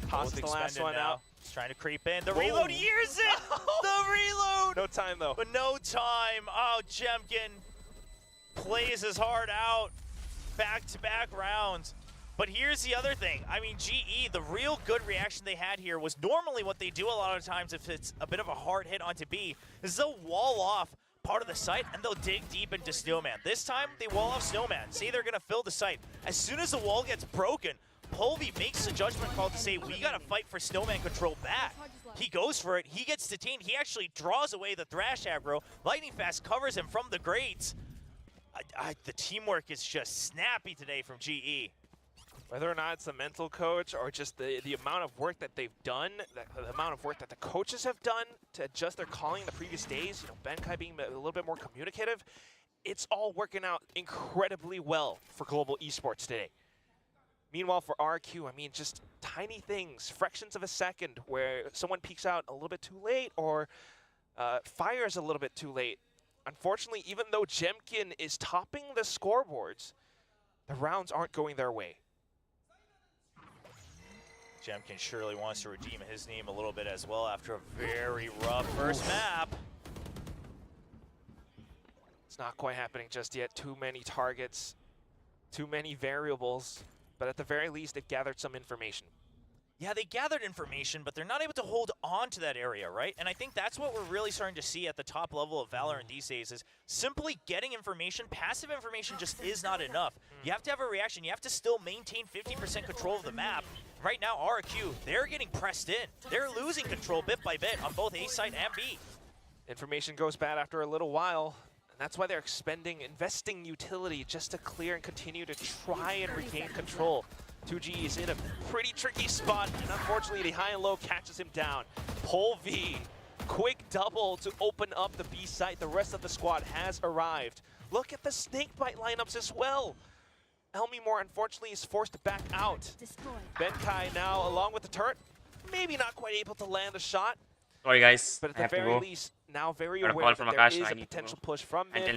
Toss the last one out. He's trying to creep in. The reload hears it! The reload! No time though. But no time. Oh, Jemkin plays his heart out. Back-to-back rounds. But here's the other thing. I mean, GE, the real good reaction they had here was normally what they do a lot of times if it's a bit of a hard hit onto B, is they'll wall off part of the site and they'll dig deep into Snowman. This time, they wall off Snowman. Say they're going to fill the site. As soon as the wall gets broken, Polvi makes a judgment call to say, we got to fight for Snowman control back. He goes for it. He gets detained. He actually draws away the Thrash aggro. Lightning Fast covers him from the grades. The teamwork is just snappy today from GE. Whether or not it's the mental coach or just the amount of work that they've done, the amount of work that the coaches have done to adjust their calling the previous days, you know, Benkai being a little bit more communicative, it's all working out incredibly well for Global Esports today. Meanwhile, for RQ, I mean, just tiny things, fractions of a second where someone peeks out a little bit too late or fires a little bit too late. Unfortunately, even though Jemkin is topping the scoreboards, the rounds aren't going their way. Jemkin surely wants to redeem his name a little bit as well after a very rough first map. It's not quite happening just yet. Too many targets, too many variables, but at the very least, it gathered some information. Yeah, they gathered information, but they're not able to hold on to that area, right? And I think that's what we're really starting to see at the top level of Valorant these days is simply getting information. Passive information just is not enough. You have to have a reaction. You have to still maintain 50% control of the map. Right now, RQ, they're getting pressed in. They're losing control bit by bit on both A site and B. Information goes bad after a little while, and that's why they're investing utility just to clear and continue to try and regain control. 2G is in a pretty tricky spot, and unfortunately the high and low catches him down. Polvi, quick double to open up the B site. The rest of the squad has arrived. Look at the snakebite lineups as well. Elmimore unfortunately is forced to back out. Benkai now along with the turret, maybe not quite able to land a shot. Sorry guys, But I at the have to very go. least, now very Got a aware call that from there Akash, is I a need to potential go. push from mid. Until